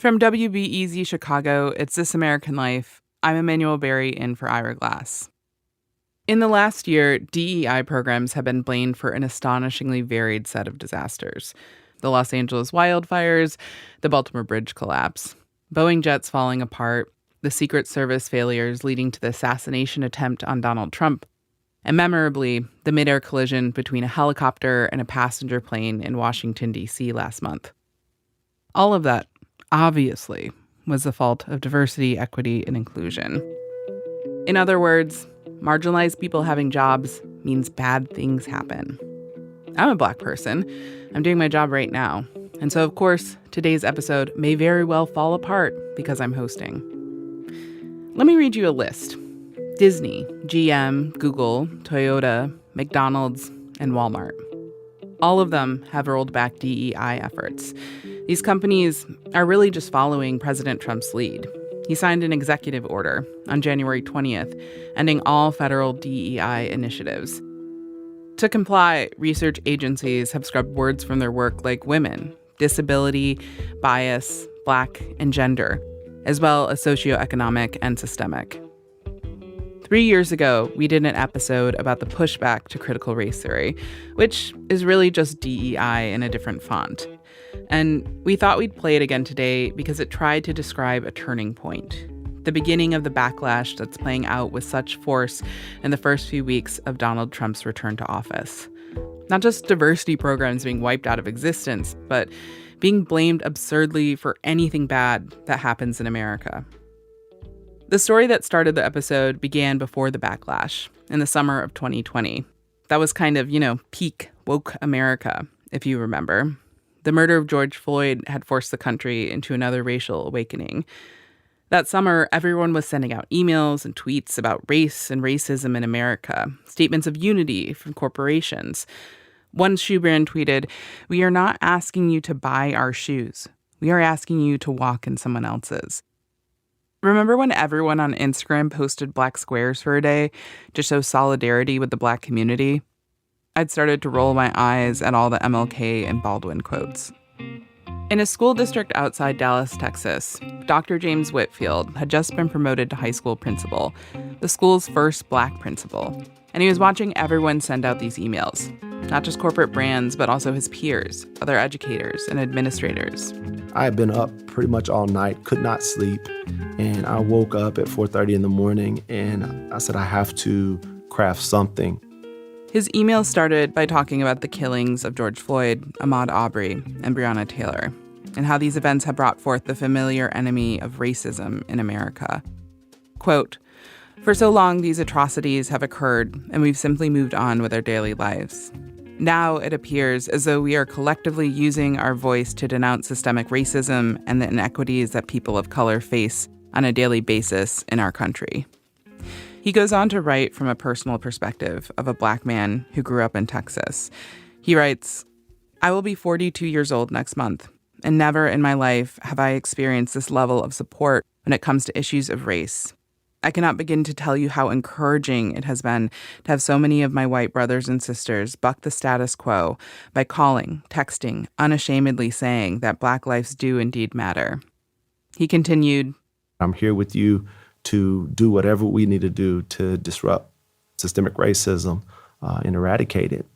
From WBEZ Chicago, it's This American Life. I'm Emanuele Berry in for Ira Glass. In the last year, DEI programs have been blamed for an astonishingly varied set of disasters. The Los Angeles wildfires, the Baltimore Bridge collapse, Boeing jets falling apart, the Secret Service failures leading to the assassination attempt on Donald Trump, and memorably, the midair collision between a helicopter and a passenger plane in Washington, D.C. last month. All of that, obviously, was the fault of diversity, equity, and inclusion. In other words, marginalized people having jobs means bad things happen. I'm a Black person. I'm doing my job right now. And so, of course, today's episode may very well fall apart because I'm hosting. Let me read you a list. Disney, GM, Google, Toyota, McDonald's, and Walmart. All of them have rolled back DEI efforts. These companies are really just following President Trump's lead. He signed an executive order on January 20th, ending all federal DEI initiatives. To comply, research agencies have scrubbed words from their work like women, disability, bias, Black, and gender, as well as socioeconomic and systemic. 3 years ago, we did an episode about the pushback to critical race theory, which is really just DEI in a different font. And we thought we'd play it again today because it tried to describe a turning point, the beginning of the backlash that's playing out with such force in the first few weeks of Donald Trump's return to office. Not just diversity programs being wiped out of existence, but being blamed absurdly for anything bad that happens in America. The story that started the episode began before the backlash, in the summer of 2020. That was kind of, peak woke America, if you remember. The murder of George Floyd had forced the country into another racial awakening. That summer, everyone was sending out emails and tweets about race and racism in America, statements of unity from corporations. One shoe brand tweeted, "We are not asking you to buy our shoes. We are asking you to walk in someone else's." Remember when everyone on Instagram posted black squares for a day to show solidarity with the Black community? I'd started to roll my eyes at all the MLK and Baldwin quotes. In a school district outside Dallas, Texas, Dr. James Whitfield had just been promoted to high school principal, the school's first Black principal. And he was watching everyone send out these emails, not just corporate brands, but also his peers, other educators, and administrators. I had been up pretty much all night, could not sleep, and I woke up at 4:30 in the morning, and I said, I have to craft something. His email started by talking about the killings of George Floyd, Ahmaud Arbery, and Breonna Taylor, and how these events have brought forth the familiar enemy of racism in America. Quote, "For so long, these atrocities have occurred, and we've simply moved on with our daily lives. Now it appears as though we are collectively using our voice to denounce systemic racism and the inequities that people of color face on a daily basis in our country." He goes on to write from a personal perspective of a Black man who grew up in Texas. He writes, "I will be 42 years old next month, and never in my life have I experienced this level of support when it comes to issues of race. I cannot begin to tell you how encouraging it has been to have so many of my white brothers and sisters buck the status quo by calling, texting, unashamedly saying that Black lives do indeed matter." He continued, "I'm here with you to do whatever we need to do to disrupt systemic racism and eradicate it."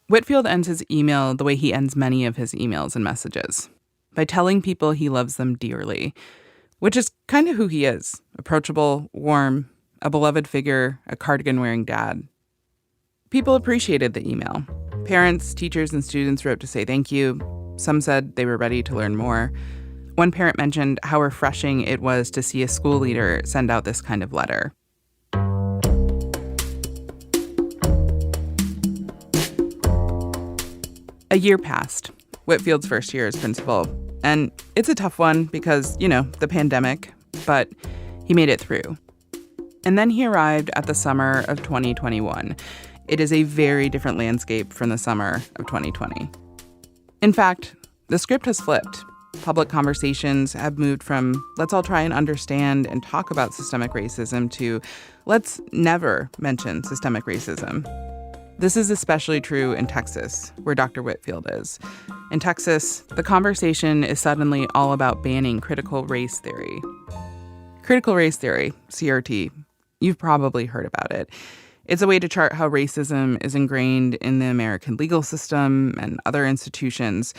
Whitfield ends his email the way he ends many of his emails and messages, by telling people he loves them dearly, which is kind of who he is. Approachable, warm, a beloved figure, a cardigan-wearing dad. People appreciated the email. Parents, teachers, and students wrote to say thank you. Some said they were ready to learn more. One parent mentioned how refreshing it was to see a school leader send out this kind of letter. A year passed, Whitfield's first year as principal, and it's a tough one because, the pandemic, but he made it through. And then he arrived at the summer of 2021. It is a very different landscape from the summer of 2020. In fact, the script has flipped. Public conversations have moved from let's all try and understand and talk about systemic racism to let's never mention systemic racism. This is especially true in Texas, where Dr. Whitfield is. In Texas, the conversation is suddenly all about banning critical race theory. Critical race theory, CRT, you've probably heard about it. It's a way to chart how racism is ingrained in the American legal system and other institutions.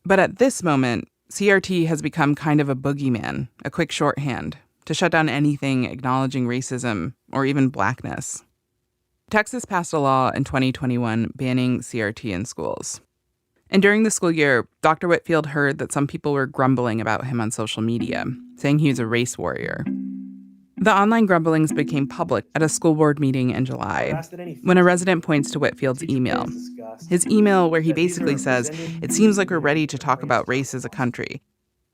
But at this moment, CRT has become kind of a boogeyman, a quick shorthand, to shut down anything acknowledging racism or even blackness. Texas passed a law in 2021 banning CRT in schools. And during the school year, Dr. Whitfield heard that some people were grumbling about him on social media, saying he was a race warrior. The online grumblings became public at a school board meeting in July, when a resident points to Whitfield's email. His email where he basically says, "It seems like we're ready to talk about race as a country."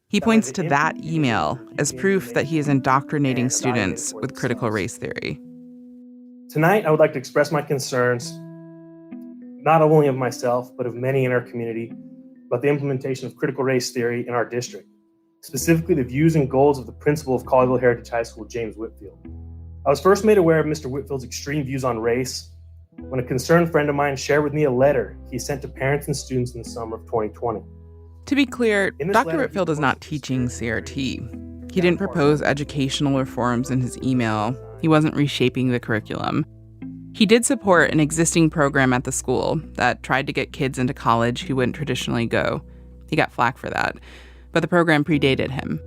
He points to that email as proof that he is indoctrinating students with critical race theory. Tonight, I would like to express my concerns, not only of myself, but of many in our community, about the implementation of critical race theory in our district, specifically the views and goals of the principal of Colleyville Heritage High School, James Whitfield. I was first made aware of Mr. Whitfield's extreme views on race when a concerned friend of mine shared with me a letter he sent to parents and students in the summer of 2020. To be clear, Dr. Whitfield is not teaching CRT. He didn't propose educational reforms in his email. He wasn't reshaping the curriculum. He did support an existing program at the school that tried to get kids into college who wouldn't traditionally go. He got flack for that, but the program predated him.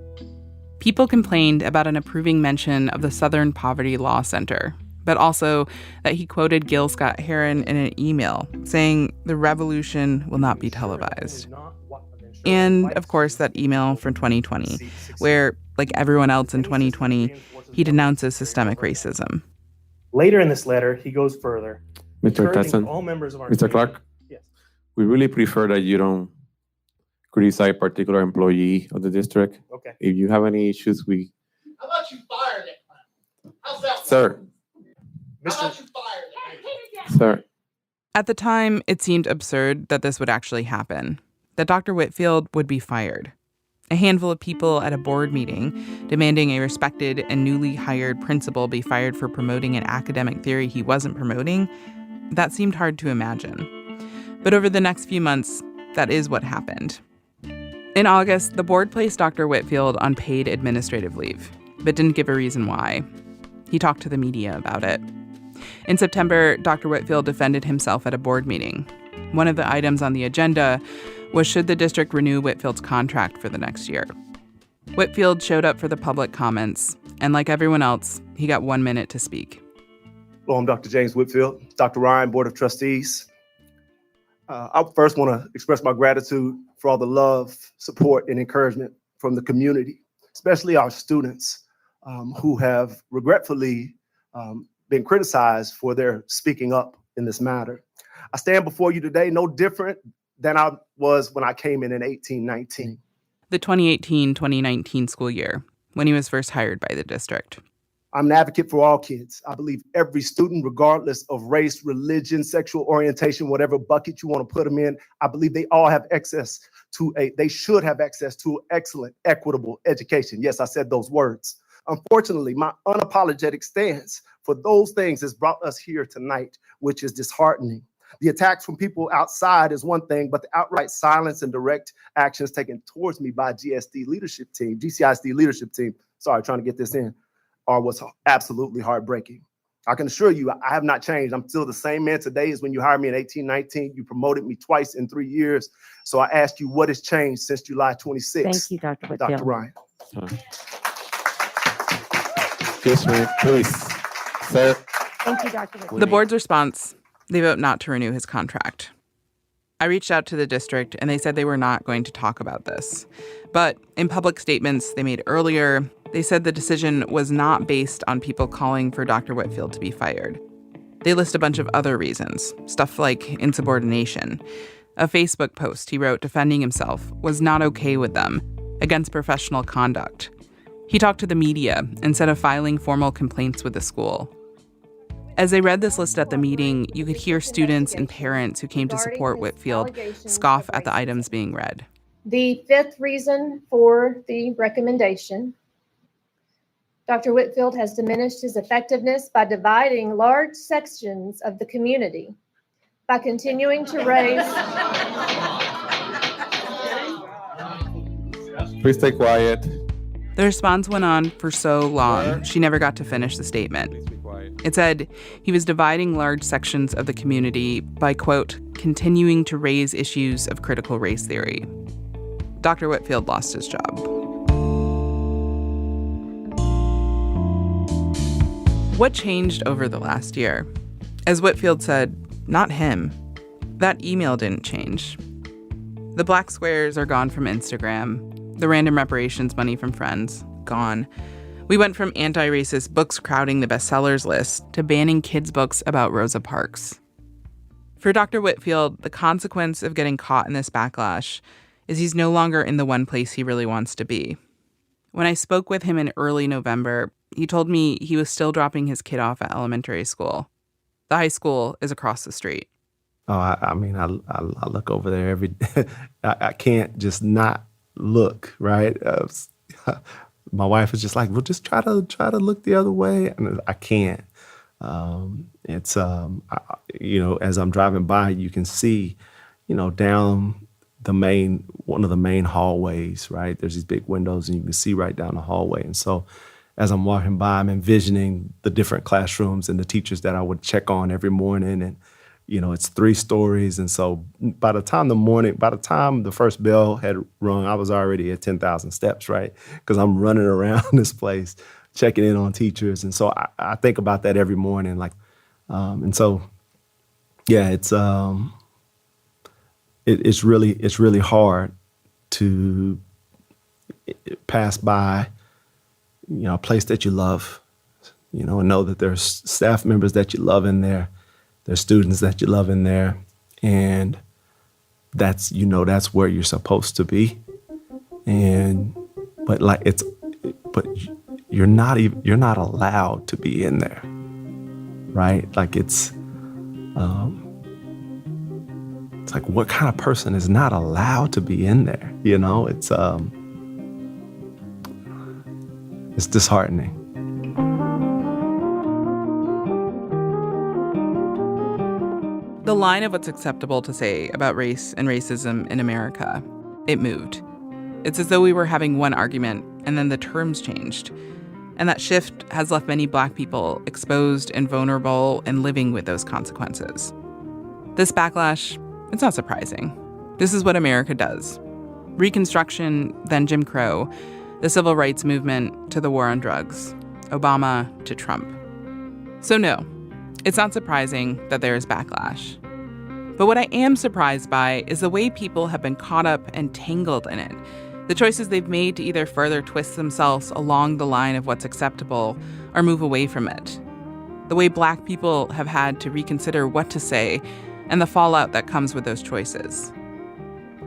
People complained about an approving mention of the Southern Poverty Law Center, but also that he quoted Gil Scott-Heron in an email saying the revolution will not be televised. And, of course, that email from 2020, where, like everyone else in 2020, he denounces systemic racism. Later in this letter, he goes further. Mr. Tesson, Mr. Clark, yes. We really prefer that you don't criticize a particular employee of the district. Okay. If you have any issues, How about you fire that man? How's that? Sir. How about you fire that man? Sir. At the time, it seemed absurd that this would actually happen, that Dr. Whitfield would be fired. A handful of people at a board meeting demanding a respected and newly hired principal be fired for promoting an academic theory he wasn't promoting, that seemed hard to imagine. But over the next few months, that is what happened. In August, the board placed Dr. Whitfield on paid administrative leave, but didn't give a reason why. He talked to the media about it. In September, Dr. Whitfield defended himself at a board meeting. One of the items on the agenda was should the district renew Whitfield's contract for the next year. Whitfield showed up for the public comments, and like everyone else, he got 1 minute to speak. Hello, I'm Dr. James Whitfield, Dr. Ryan, Board of Trustees. I first want to express my gratitude for all the love, support, and encouragement from the community, especially our students who have regretfully been criticized for their speaking up in this matter. I stand before you today no different than I was when I came in 1819. The 2018-2019 school year, when he was first hired by the district. I'm an advocate for all kids. I believe every student, regardless of race, religion, sexual orientation, whatever bucket you want to put them in, I believe they all have they should have access to excellent, equitable education. Yes, I said those words. Unfortunately, my unapologetic stance for those things has brought us here tonight, which is disheartening. The attacks from people outside is one thing, but the outright silence and direct actions taken towards me by GCISD leadership team, sorry, trying to get this in, are what's absolutely heartbreaking. I can assure you, I have not changed. I'm still the same man today as when you hired me in 1819. You promoted me twice in 3 years. So I asked you, what has changed since July 26th? Thank you, Dr. Whitfield. Dr. Ryan. Excuse me, please. Sir. Thank you, Dr. Whitfield. The board's response, they vote not to renew his contract. I reached out to the district and they said they were not going to talk about this. But in public statements they made earlier, they said the decision was not based on people calling for Dr. Whitfield to be fired. They list a bunch of other reasons, stuff like insubordination. A Facebook post he wrote defending himself was not okay with them, against professional conduct. He talked to the media instead of filing formal complaints with the school. As they read this list at the meeting, you could hear students and parents who came to support Whitfield scoff at the items being read. The fifth reason for the recommendation: Dr. Whitfield has diminished his effectiveness by dividing large sections of the community by continuing to raise. Please stay quiet. The response went on for so long, she never got to finish the statement. Please be quiet. It said he was dividing large sections of the community by, quote, continuing to raise issues of critical race theory. Dr. Whitfield lost his job. What changed over the last year? As Whitfield said, not him. That email didn't change. The black squares are gone from Instagram. The random reparations money from friends, gone. We went from anti-racist books crowding the bestsellers list to banning kids' books about Rosa Parks. For Dr. Whitfield, the consequence of getting caught in this backlash is he's no longer in the one place he really wants to be. When I spoke with him in early November, he told me he was still dropping his kid off at elementary school. The high school is across the street. Oh, I mean, I look over there every day. I can't just not look, right? My wife is just like, well, just try to look the other way. And I can't. As I'm driving by, you can see, down one of the main hallways, right? There's these big windows and you can see right down the hallway. And so as I'm walking by, I'm envisioning the different classrooms and the teachers that I would check on every morning. And, it's 3 stories. And so by the time the first bell had rung, I was already at 10,000 steps, right? Because I'm running around this place, checking in on teachers. And so I think about that every morning. It's really hard to pass by, a place that you love, and know that there's staff members that you love in there. There's students that you love in there, and that's where you're supposed to be. But you're not allowed to be in there, right? Like it's like, what kind of person is not allowed to be in there? It's disheartening. The line of what's acceptable to say about race and racism in America, it moved. It's as though we were having one argument and then the terms changed. And that shift has left many Black people exposed and vulnerable and living with those consequences. This backlash, it's not surprising. This is what America does. Reconstruction, then Jim Crow, the civil rights movement to the war on drugs, Obama to Trump. So no, it's not surprising that there is backlash. But what I am surprised by is the way people have been caught up and tangled in it. The choices they've made to either further twist themselves along the line of what's acceptable or move away from it. The way Black people have had to reconsider what to say and the fallout that comes with those choices.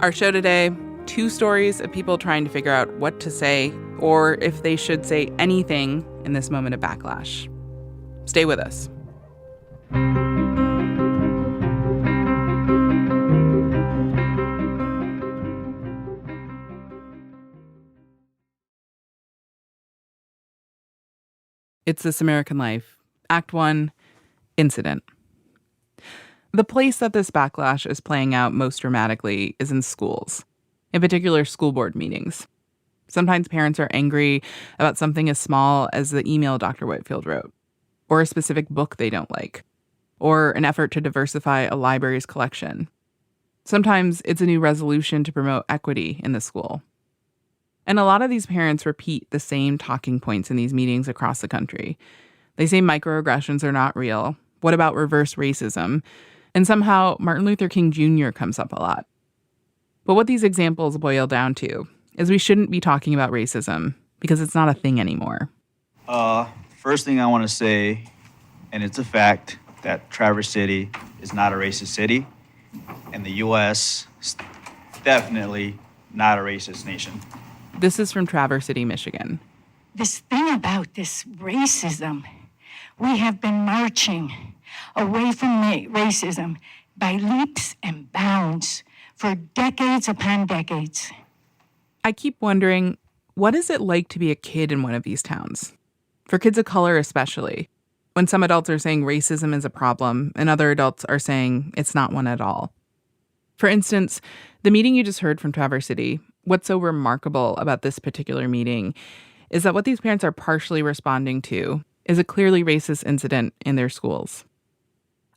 Our show today, 2 stories of people trying to figure out what to say or if they should say anything in this moment of backlash. Stay with us. It's This American Life, Act 1, Incident. The place that this backlash is playing out most dramatically is in schools, in particular school board meetings. Sometimes parents are angry about something as small as the email Dr. Whitfield wrote, or a specific book they don't like, or an effort to diversify a library's collection. Sometimes it's a new resolution to promote equity in the school. And a lot of these parents repeat the same talking points in these meetings across the country. They say microaggressions are not real. What about reverse racism? And somehow Martin Luther King Jr. comes up a lot. But what these examples boil down to is we shouldn't be talking about racism because it's not a thing anymore. First thing I want to say, and it's a fact, that Traverse City is not a racist city, and the U.S. is definitely not a racist nation. This is from Traverse City, Michigan. This thing about this racism, we have been marching away from racism by leaps and bounds for decades upon decades. I keep wondering, what is it like to be a kid in one of these towns? For kids of color especially. when some adults are saying racism is a problem and other adults are saying it's not one at all. For instance, the meeting you just heard from Traverse City, what's so remarkable about this particular meeting is that what these parents are partially responding to is a clearly racist incident in their schools.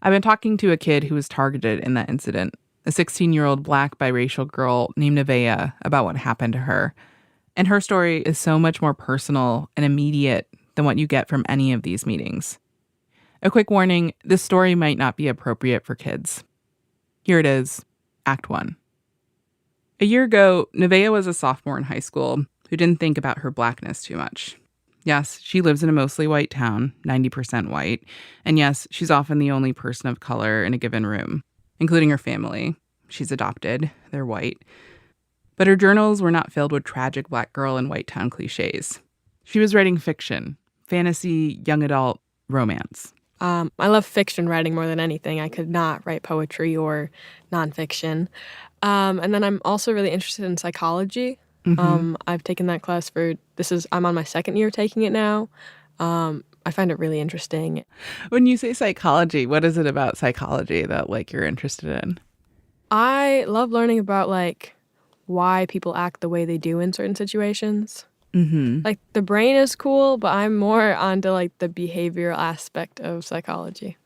I've been talking to a kid who was targeted in that incident, a 16-year-old Black biracial girl named Nevaeh, about what happened to her. And her story is so much more personal and immediate than what you get from any of these meetings. A quick warning, this story might not be appropriate for kids. Here it is, Act 1. A year ago, Nevaeh was a sophomore in high school who didn't think about her Blackness too much. Yes, she lives in a mostly white town, 90% white. And yes, she's often the only person of color in a given room, including her family. She's adopted. They're white. But her journals were not filled with tragic Black girl in white town cliches. She was writing fiction, fantasy, young adult, romance. I love fiction writing more than anything. I could not write poetry or nonfiction. And then I'm also really interested in psychology. I've taken that class I'm on my second year taking it now. I find it really interesting. When you say psychology, what is it about psychology that you're interested in? I love learning about why people act the way they do in certain situations. The brain is cool, but I'm more onto the behavioral aspect of psychology.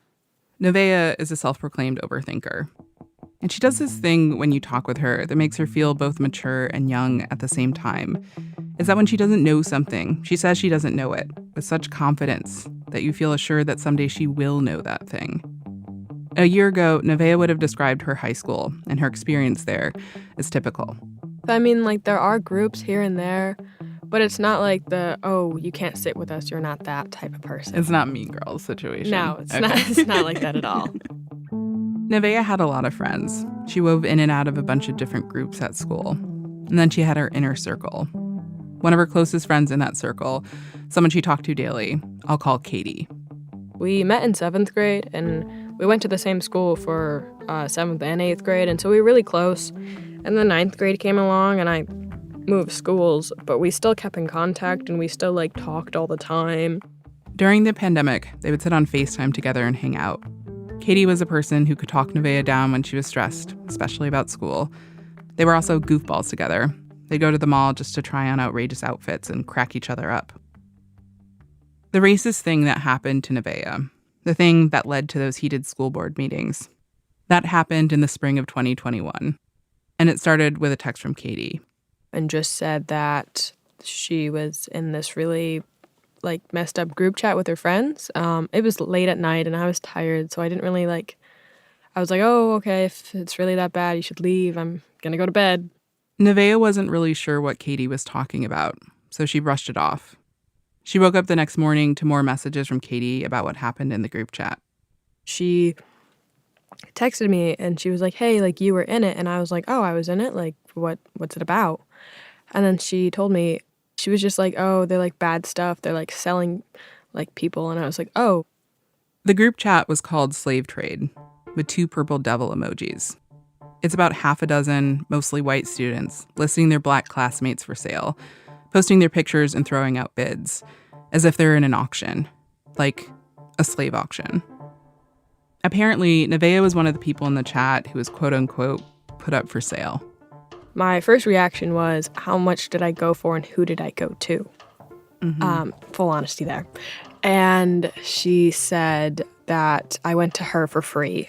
Nevaeh is a self-proclaimed overthinker. And she does this thing when you talk with her that makes her feel both mature and young at the same time. Is that when she doesn't know something, she says she doesn't know it with such confidence that you feel assured that someday she will know that thing. A year ago, Nevaeh would have described her high school and her experience there as typical. I mean, there are groups here and there, but it's not you can't sit with us, you're not that type of person. It's not Mean Girls situation. No, it's not like that at all. Nevaeh had a lot of friends. She wove in and out of a bunch of different groups at school. And then she had her inner circle. One of her closest friends in that circle, someone she talked to daily, I'll call Katie. We met in 7th grade, and we went to the same school for 7th and 8th grade, and so we were really close. And then 9th grade came along, and I moved schools, but we still kept in contact, and we still talked all the time. During the pandemic, they would sit on FaceTime together and hang out. Katie was a person who could talk Nevaeh down when she was stressed, especially about school. They were also goofballs together. They'd go to the mall just to try on outrageous outfits and crack each other up. The racist thing that happened to Nevaeh, the thing that led to those heated school board meetings, that happened in the spring of 2021. And it started with a text from Katie. And just said that she was in this really messed up group chat with her friends. It was late at night and I was tired, so I didn't really I was oh, okay, if it's really that bad, you should leave. I'm gonna go to bed. Nevaeh wasn't really sure what Katie was talking about, so she brushed it off. She woke up the next morning to more messages from Katie about what happened in the group chat. She texted me and she was hey, you were in it. And I was oh, I was in it? What's it about? And then she told me, she was just oh, they're bad stuff. They're selling people. And I was oh. The group chat was called Slave Trade, with 2 purple devil emojis. It's about half a dozen, mostly white students, listing their Black classmates for sale, posting their pictures and throwing out bids, as if they're in an auction, like a slave auction. Apparently, Nevaeh was one of the people in the chat who was quote-unquote put up for sale. My first reaction was, how much did I go for and who did I go to? Full honesty there. And she said that I went to her for free.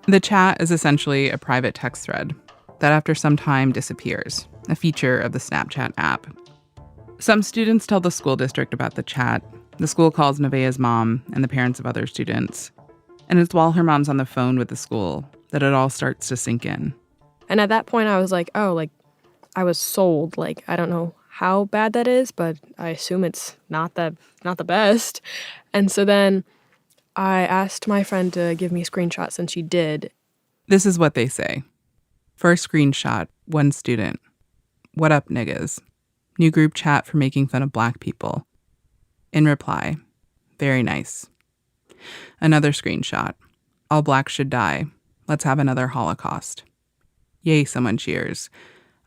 The chat is essentially a private text thread that after some time disappears, a feature of the Snapchat app. Some students tell the school district about the chat. The school calls Nevaeh's mom and the parents of other students. And it's while her mom's on the phone with the school that it all starts to sink in. And at that point, I was I was sold. I don't know how bad that is, but I assume it's not the best. And so then I asked my friend to give me screenshots, and she did. This is what they say. First screenshot, one student. What up, niggas? New group chat for making fun of Black people. In reply, very nice. Another screenshot. All Blacks should die. Let's have another Holocaust. Yay, someone cheers.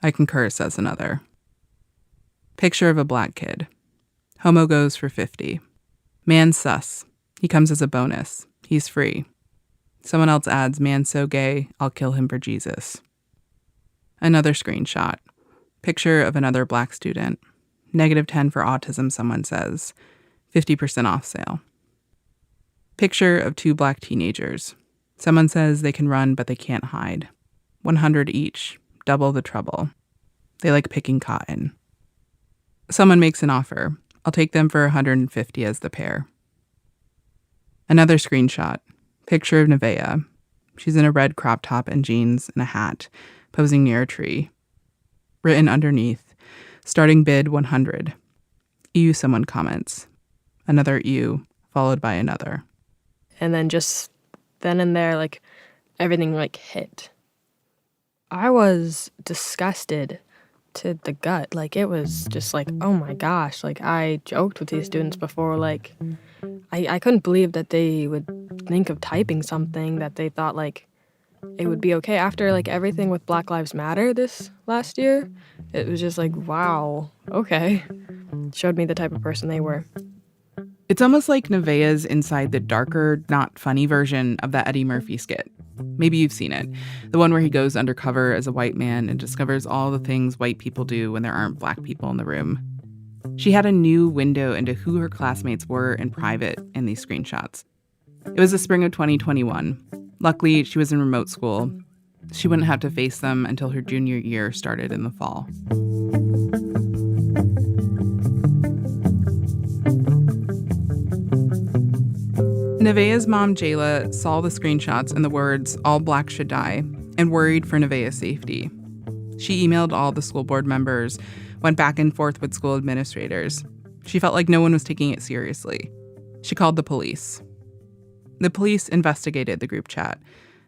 I concur, says another. Picture of a Black kid. Homo goes for 50. Man sus. He comes as a bonus. He's free. Someone else adds, man so gay, I'll kill him for Jesus. Another screenshot. Picture of another Black student. -10 for autism, someone says. 50% off sale. Picture of 2 Black teenagers. Someone says they can run, but they can't hide. 100 each. Double the trouble. They like picking cotton. Someone makes an offer. I'll take them for 150 as the pair. Another screenshot. Picture of Nevaeh. She's in a red crop top and jeans and a hat, posing near a tree. Written underneath, starting bid 100. Ew, someone comments. Another ew, followed by another. And then just then and there, like, everything, like, hit. I was disgusted to the gut. Like, it was just like, oh my gosh. Like, I joked with these students before, like, I couldn't believe that they would think of typing something that they thought, like, it would be okay. After, like, everything with Black Lives Matter this last year, it was just like, wow, okay. Showed me the type of person they were. It's almost like Nevaeh's inside the darker, not funny version of that Eddie Murphy skit. Maybe you've seen it. The one where he goes undercover as a white man and discovers all the things white people do when there aren't Black people in the room. She had a new window into who her classmates were in private in these screenshots. It was the spring of 2021. Luckily, she was in remote school. She wouldn't have to face them until her junior year started in the fall. Nevaeh's mom, Jayla, saw the screenshots and the words, all Black should die, and worried for Nevaeh's safety. She emailed all the school board members, went back and forth with school administrators. She felt like no one was taking it seriously. She called the police. The police investigated the group chat.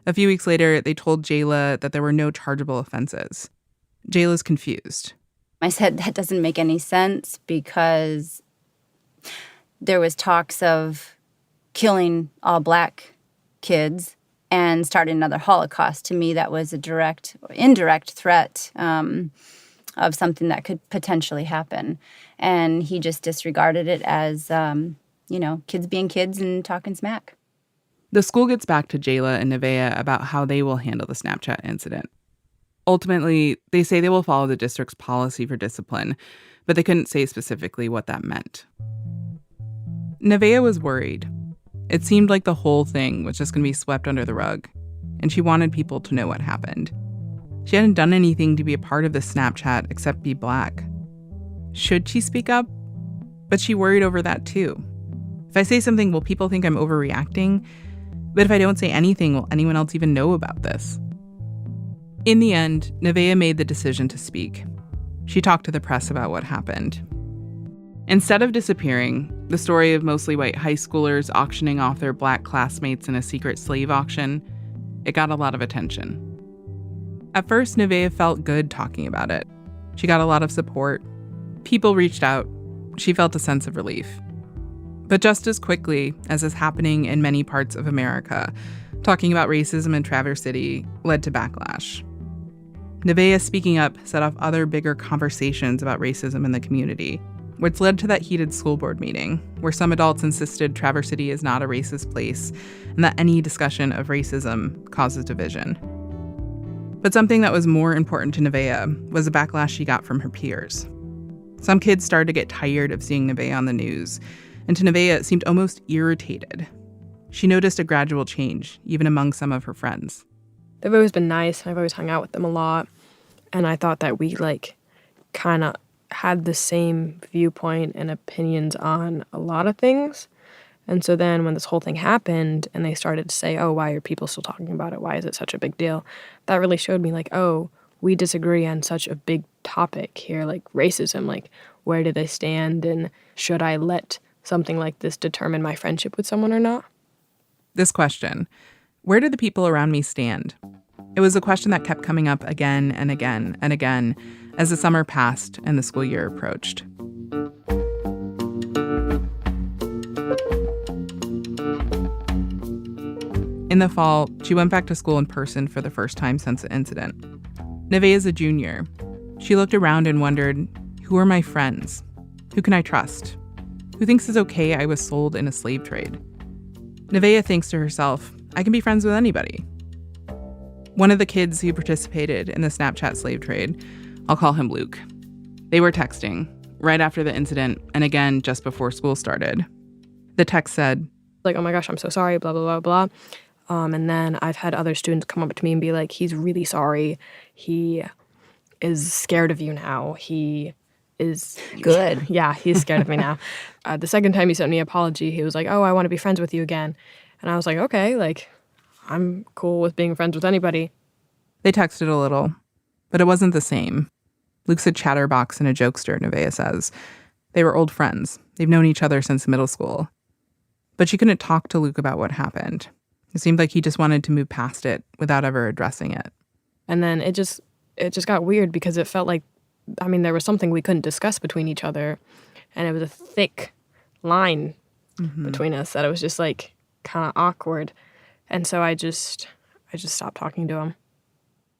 A few weeks later, they told Jayla that there were no chargeable offenses. Jayla's confused. I said, that doesn't make any sense because there was talks of killing all Black kids and starting another Holocaust. To me, that was a direct or indirect threat of something that could potentially happen. And he just disregarded it as, kids being kids and talking smack. The school gets back to Jayla and Nevaeh about how they will handle the Snapchat incident. Ultimately, they say they will follow the district's policy for discipline, but they couldn't say specifically what that meant. Nevaeh was worried. It seemed like the whole thing was just going to be swept under the rug, and she wanted people to know what happened. She hadn't done anything to be a part of the Snapchat except be Black. Should she speak up? But she worried over that too. If I say something, will people think I'm overreacting? But if I don't say anything, will anyone else even know about this? In the end, Nevaeh made the decision to speak. She talked to the press about what happened. Instead of disappearing, the story of mostly white high schoolers auctioning off their Black classmates in a secret slave auction, it got a lot of attention. At first, Nevaeh felt good talking about it. She got a lot of support. People reached out. She felt a sense of relief. But just as quickly as is happening in many parts of America, talking about racism in Traverse City led to backlash. Nevaeh speaking up set off other bigger conversations about racism in the community, which led to that heated school board meeting, where some adults insisted Traverse City is not a racist place and that any discussion of racism causes division. But something that was more important to Nevaeh was the backlash she got from her peers. Some kids started to get tired of seeing Nevaeh on the news, and to Nevaeh it seemed almost irritated. She noticed a gradual change, even among some of her friends. They've always been nice, and I've always hung out with them a lot, and I thought that we, kind of had the same viewpoint and opinions on a lot of things. And so then when this whole thing happened and they started to say, oh, why are people still talking about it? Why is it such a big deal? That really showed me oh, we disagree on such a big topic here, like racism. Where do they stand? And should I let something like this determine my friendship with someone or not? This question, where do the people around me stand? It was a question that kept coming up again and again and again as the summer passed and the school year approached. In the fall, she went back to school in person for the first time since the incident. Nevaeh is a junior. She looked around and wondered, who are my friends? Who can I trust? Who thinks it's okay I was sold in a slave trade? Nevaeh thinks to herself, I can be friends with anybody. One of the kids who participated in the Snapchat slave trade, I'll call him Luke. They were texting right after the incident and again just before school started. The text said, like, oh my gosh, I'm so sorry, blah, blah, blah, blah. And then I've had other students come up to me and be like, he's really sorry. He is scared of you now. He is Good. Yeah, he's scared of me now. The second time he sent me an apology, he was like, oh, I want to be friends with you again. And I was like, okay, like, I'm cool with being friends with anybody. They texted a little, but it wasn't the same. Luke's a chatterbox and a jokester, Nevaeh says. They were old friends. They've known each other since middle school. But she couldn't talk to Luke about what happened. It seemed like he just wanted to move past it without ever addressing it. And then it just got weird because it felt like, I mean, there was something we couldn't discuss between each other. And it was a thick line between us that it was just like kind of awkward. And so I just stopped talking to him.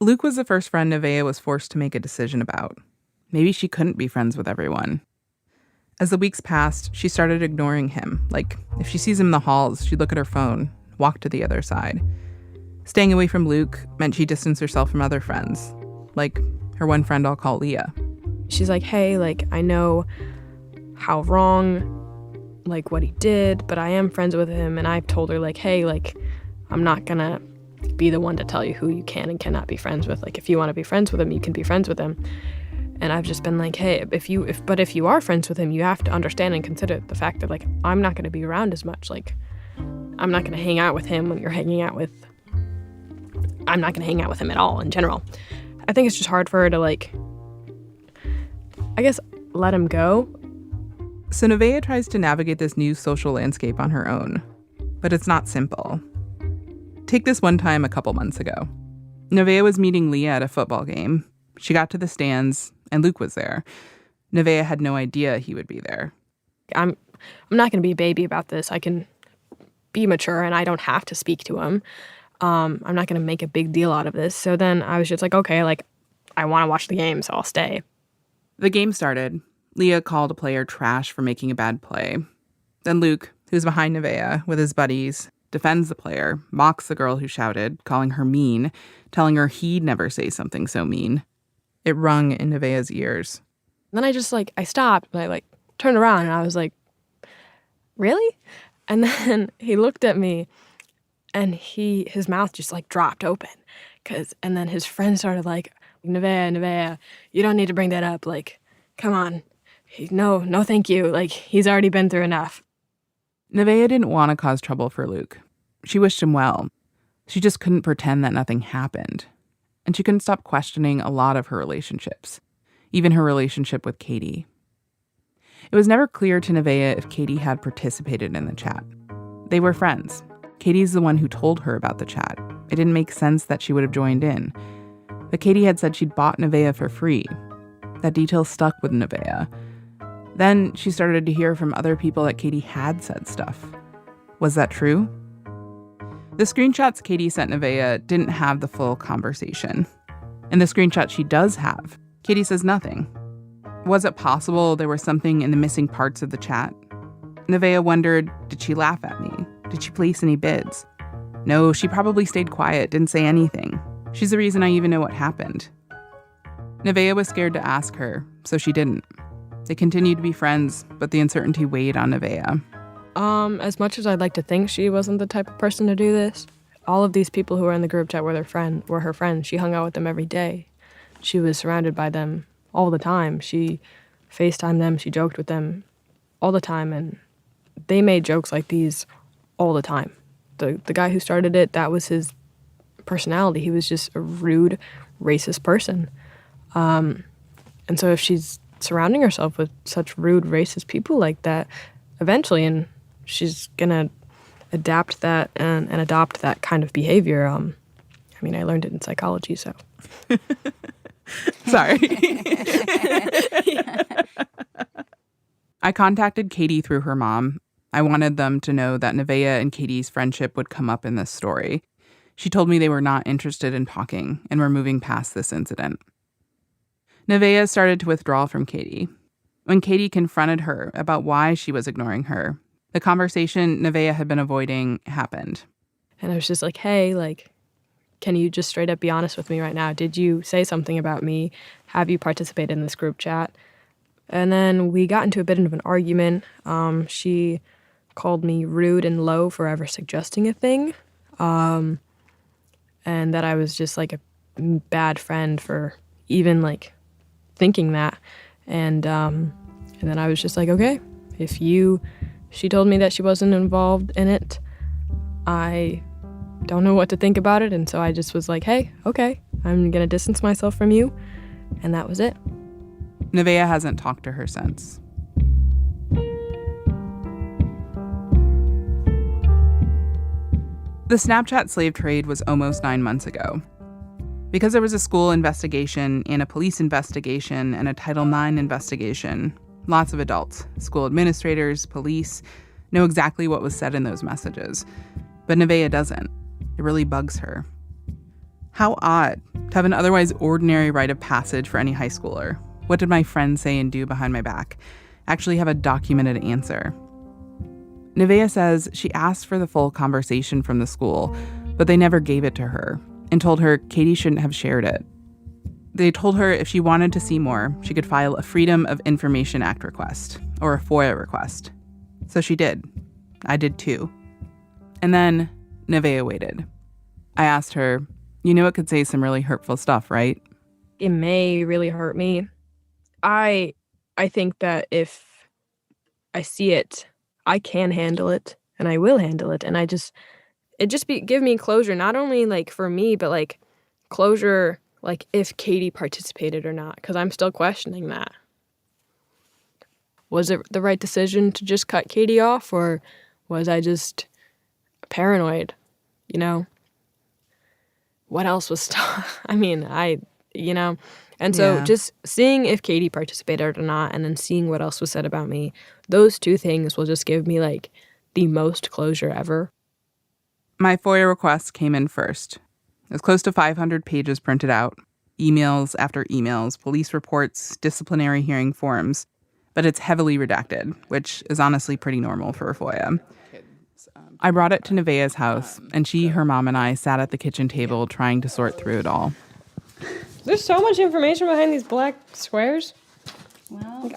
Luke was the first friend Nevaeh was forced to make a decision about. Maybe she couldn't be friends with everyone. As the weeks passed, she started ignoring him. Like, if she sees him in the halls, she'd look at her phone, walk to the other side. Staying away from Luke meant she distanced herself from other friends. Like, her one friend I'll call Leah. She's like, hey, like, I know how wrong, like, what he did, but I am friends with him. And I've told her, like, hey, like, I'm not gonna be the one to tell you who you can and cannot be friends with. Like, if you want to be friends with him, you can be friends with him. And I've just been like, hey, if you are friends with him, you have to understand and consider the fact that, like, I'm not going to be around as much. Like, I'm not going to hang out with him when you're hanging out with... I'm not going to hang out with him at all in general. I think it's just hard for her to, like, I guess, let him go. So Nevaeh tries to navigate this new social landscape on her own. But it's not simple. Take this one time a couple months ago. Nevaeh was meeting Leah at a football game. She got to the stands, and Luke was there. Nevaeh had no idea he would be there. I'm not going to be a baby about this. I can be mature, and I don't have to speak to him. I'm not going to make a big deal out of this. So then I was just like, okay, like, I want to watch the game, so I'll stay. The game started. Leah called a player trash for making a bad play. Then Luke, who's behind Nevaeh with his buddies, defends the player, mocks the girl who shouted, calling her mean, telling her he'd never say something so mean. It rung in Nevaeh's ears. Then I just, like, I stopped, and I, like, turned around, and I was like, really? And then he looked at me, and his mouth just, like, dropped open. And then his friend started, like, Nevaeh, you don't need to bring that up. Like, come on. No, thank you. Like, he's already been through enough. Nevaeh didn't want to cause trouble for Luke. She wished him well. She just couldn't pretend that nothing happened. And she couldn't stop questioning a lot of her relationships, even her relationship with Katie. It was never clear to Nevaeh if Katie had participated in the chat. They were friends. Katie's the one who told her about the chat. It didn't make sense that she would have joined in. But Katie had said she'd bought Nevaeh for free. That detail stuck with Nevaeh. Then she started to hear from other people that Katie had said stuff. Was that true? The screenshots Katie sent Nevaeh didn't have the full conversation. In the screenshot she does have, Katie says nothing. Was it possible there was something in the missing parts of the chat? Nevaeh wondered, did she laugh at me? Did she place any bids? No, she probably stayed quiet, didn't say anything. She's the reason I even know what happened. Nevaeh was scared to ask her, so she didn't. They continued to be friends, but the uncertainty weighed on Nevaeh. As much as I'd like to think she wasn't the type of person to do this, all of these people who were in the group chat were her friends. She hung out with them every day. She was surrounded by them all the time. She FaceTimed them, she joked with them all the time, and they made jokes like these all the time. The guy who started it, that was his personality. He was just a rude, racist person. And so if she's surrounding herself with such rude, racist people like that, eventually, and she's gonna adapt that and adopt that kind of behavior. I mean, I learned it in psychology, so. Sorry. I contacted Katie through her mom. I wanted them to know that Nevaeh and Katie's friendship would come up in this story. She told me they were not interested in talking and were moving past this incident. Nevaeh started to withdraw from Katie. When Katie confronted her about why she was ignoring her, The conversation Nevaeh had been avoiding happened. And I was just like, hey, like, can you just straight up be honest with me right now? Did you say something about me? Have you participated in this group chat? And then we got into a bit of an argument. She called me rude and low for ever suggesting a thing. And that I was just like a bad friend for even like thinking that. And then I was just like, okay, she told me that she wasn't involved in it. I don't know what to think about it. And so I just was like, hey, okay, I'm going to distance myself from you. And that was it. Nevaeh hasn't talked to her since. The Snapchat slave trade was almost 9 months ago. Because there was a school investigation and a police investigation and a Title IX investigation, lots of adults, school administrators, police, know exactly what was said in those messages. But Nevaeh doesn't. It really bugs her. How odd to have an otherwise ordinary rite of passage for any high schooler. What did my friend say and do behind my back? Actually have a documented answer. Nevaeh says she asked for the full conversation from the school, but they never gave it to her and told her Katie shouldn't have shared it. They told her if she wanted to see more, she could file a Freedom of Information Act request or a FOIA request. So she did. I did too. And then Nevaeh waited. I asked her, you know it could say some really hurtful stuff, right? It may really hurt me. I think that if I see it, I can handle it and I will handle it. And give me closure, not only like for me, but like closure, like if Katie participated or not, because I'm still questioning that. Was it the right decision to just cut Katie off, or was I just paranoid? You know? What else was And so just seeing if Katie participated or not, and then seeing what else was said about me, those two things will just give me like the most closure ever. My FOIA request came in first. It was close to 500 pages printed out, emails after emails, police reports, disciplinary hearing forms. But it's heavily redacted, which is honestly pretty normal for a FOIA. I brought it to Nevaeh's house, and she, her mom, and I sat at the kitchen table trying to sort through it all. There's so much information behind these black squares. Well,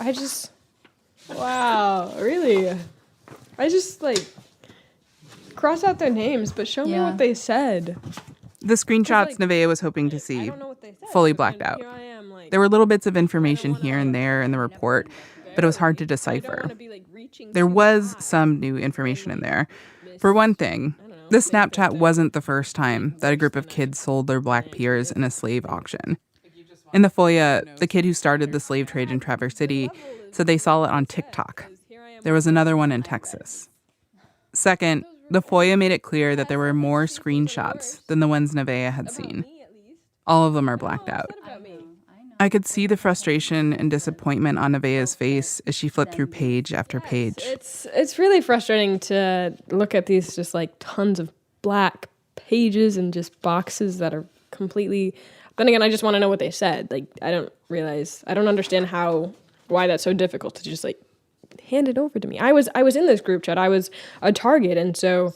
Wow, really? I just, cross out their names, but show me what they said. The screenshots Nevaeh was hoping to see, fully blacked out. There were little bits of information here and there in the report, but it was hard to decipher. There was some new information in there. For one thing, this Snapchat wasn't the first time that a group of kids sold their black peers in a slave auction. In the FOIA, the kid who started the slave trade in Traverse City said they saw it on TikTok. There was another one in Texas. Second, the FOIA made it clear that there were more screenshots than the ones Nevaeh had seen. All of them are blacked out. I could see the frustration and disappointment on Nevaeh's face as she flipped through page after page. It's really frustrating to look at these just tons of black pages and just boxes that are completely... Then again, I just want to know what they said. I don't understand why that's so difficult to just hand it over to me. I was in this group chat. I was a target, and so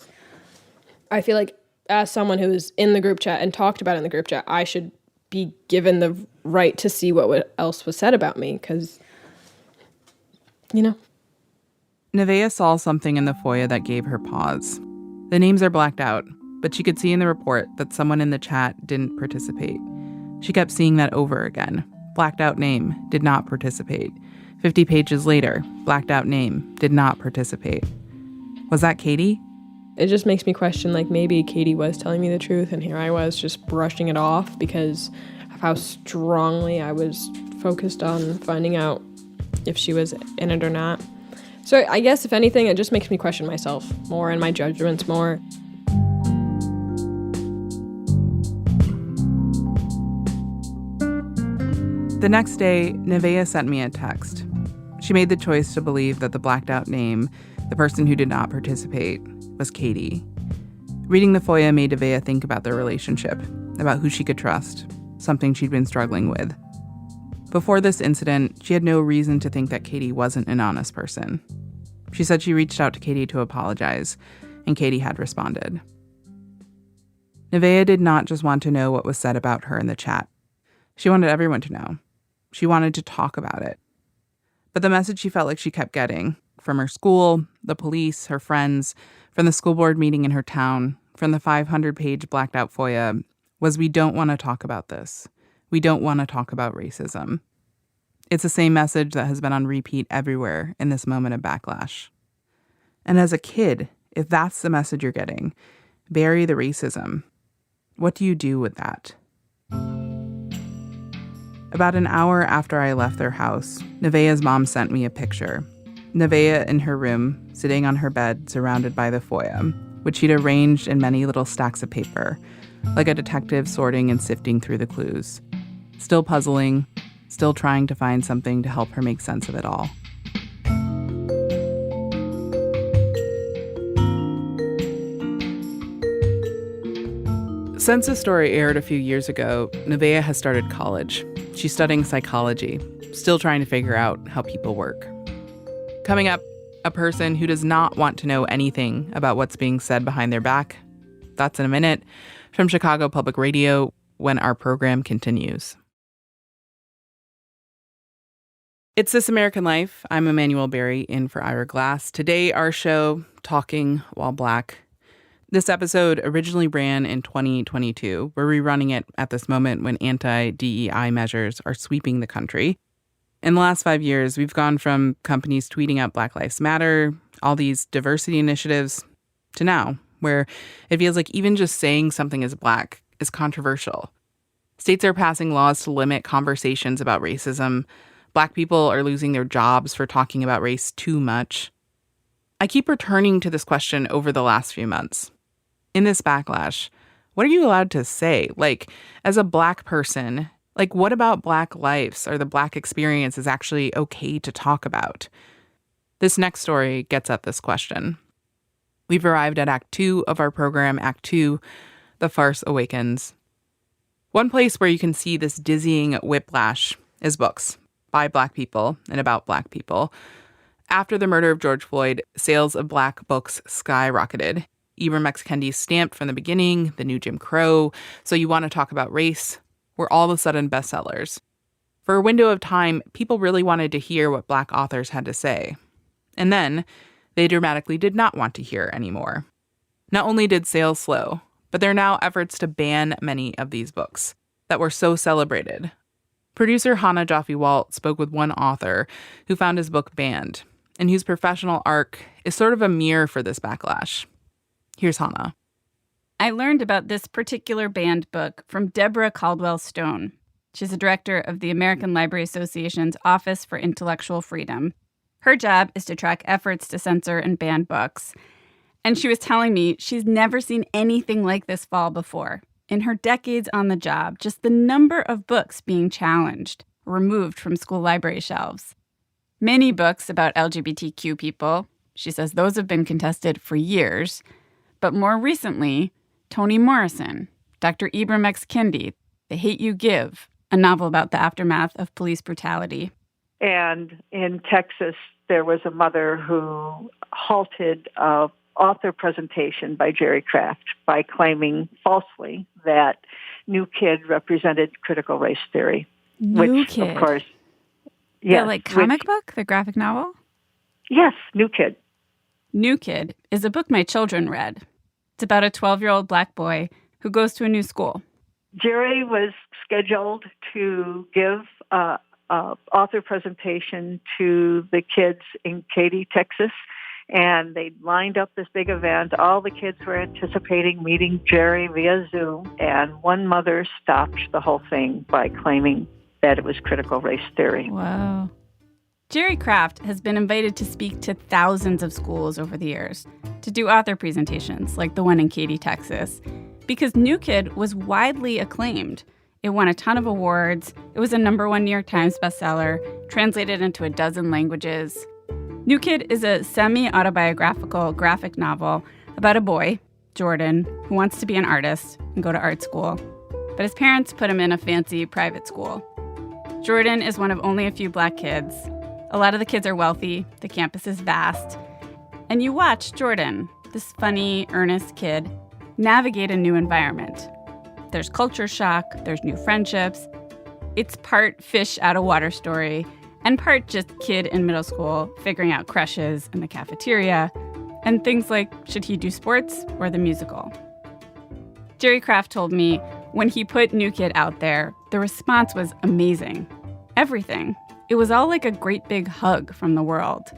I feel like as someone who was in the group chat and talked about it in the group chat, I should be given the right to see what else was said about me, because, Nevaeh saw something in the FOIA that gave her pause. The names are blacked out, but she could see in the report that someone in the chat didn't participate. She kept seeing that over again. Blacked out name, did not participate. 50 pages later, blacked out name, did not participate. Was that Katie? It just makes me question, maybe Katie was telling me the truth, and here I was just brushing it off because of how strongly I was focused on finding out if she was in it or not. So I guess, if anything, it just makes me question myself more and my judgments more. The next day, Nevaeh sent me a text. She made the choice to believe that the blacked out name, the person who did not participate, was Katie. Reading the FOIA made Nevaeh think about their relationship, about who she could trust, something she'd been struggling with. Before this incident, she had no reason to think that Katie wasn't an honest person. She said she reached out to Katie to apologize, and Katie had responded. Nevaeh did not just want to know what was said about her in the chat. She wanted everyone to know. She wanted to talk about it. But the message she felt like she kept getting, from her school, the police, her friends, from the school board meeting in her town, from the 500-page blacked out FOIA, was we don't want to talk about this. We don't want to talk about racism. It's the same message that has been on repeat everywhere in this moment of backlash. And as a kid, if that's the message you're getting, bury the racism. What do you do with that? About an hour after I left their house, Nevaeh's mom sent me a picture. Nevaeh in her room, sitting on her bed, surrounded by the FOIA, which she'd arranged in many little stacks of paper, like a detective sorting and sifting through the clues. Still puzzling, still trying to find something to help her make sense of it all. Since the story aired a few years ago, Nevaeh has started college. She's studying psychology, still trying to figure out how people work. Coming up, a person who does not want to know anything about what's being said behind their back. That's in a minute, from Chicago Public Radio, when our program continues. It's This American Life. I'm Emanuele Berry, in for Ira Glass. Today, our show, Talking While Black. This episode originally ran in 2022. We're rerunning it at this moment when anti-DEI measures are sweeping the country. In the last 5 years, we've gone from companies tweeting out Black Lives Matter, all these diversity initiatives, to now, where it feels like even just saying something is Black is controversial. States are passing laws to limit conversations about racism. Black people are losing their jobs for talking about race too much. I keep returning to this question over the last few months. In this backlash, what are you allowed to say? Like, as a Black person, like, what about Black lives or the Black experience is actually okay to talk about? This next story gets at this question. We've arrived at Act 2 of our program, Act 2, The Farce Awakens. One place where you can see this dizzying whiplash is books by Black people and about Black people. After the murder of George Floyd, sales of Black books skyrocketed. Ibram X. Kendi's Stamped from the Beginning, The New Jim Crow, So You Want to Talk About Race, were all of a sudden bestsellers. For a window of time, people really wanted to hear what Black authors had to say. And then, they dramatically did not want to hear anymore. Not only did sales slow, but there are now efforts to ban many of these books that were so celebrated. Producer Chana Joffe-Walt spoke with one author who found his book banned, and whose professional arc is sort of a mirror for this backlash. Here's Chana. I learned about this particular banned book from Deborah Caldwell Stone. She's the director of the American Library Association's Office for Intellectual Freedom. Her job is to track efforts to censor and ban books. And she was telling me she's never seen anything like this fall before. In her decades on the job, just the number of books being challenged, removed from school library shelves. Many books about LGBTQ people. She says those have been contested for years. But more recently, Toni Morrison, Dr. Ibram X. Kendi, The Hate U Give, a novel about the aftermath of police brutality. And in Texas, there was a mother who halted an author presentation by Jerry Craft by claiming falsely that New Kid represented critical race theory. New which, Kid? Of course, yes. The comic book, the graphic novel? Yes, New Kid. New Kid is a book my children read. It's about a 12-year-old Black boy who goes to a new school. Jerry was scheduled to give an author presentation to the kids in Katy, Texas, and they lined up this big event. All the kids were anticipating meeting Jerry via Zoom, and one mother stopped the whole thing by claiming that it was critical race theory. Wow. Jerry Craft has been invited to speak to thousands of schools over the years, to do author presentations like the one in Katy, Texas, because New Kid was widely acclaimed. It won a ton of awards. It was a #1 New York Times bestseller, translated into a dozen languages. New Kid is a semi-autobiographical graphic novel about a boy, Jordan, who wants to be an artist and go to art school. But his parents put him in a fancy private school. Jordan is one of only a few Black kids. A lot of the kids are wealthy, the campus is vast, And you watch Jordan, this funny, earnest kid, navigate a new environment. There's culture shock, there's new friendships. It's part fish out of water story, and part just kid in middle school figuring out crushes in the cafeteria, and things like, should he do sports or the musical? Jerry Kraft told me when he put New Kid out there, the response was amazing. Everything. It was all like a great big hug from the world.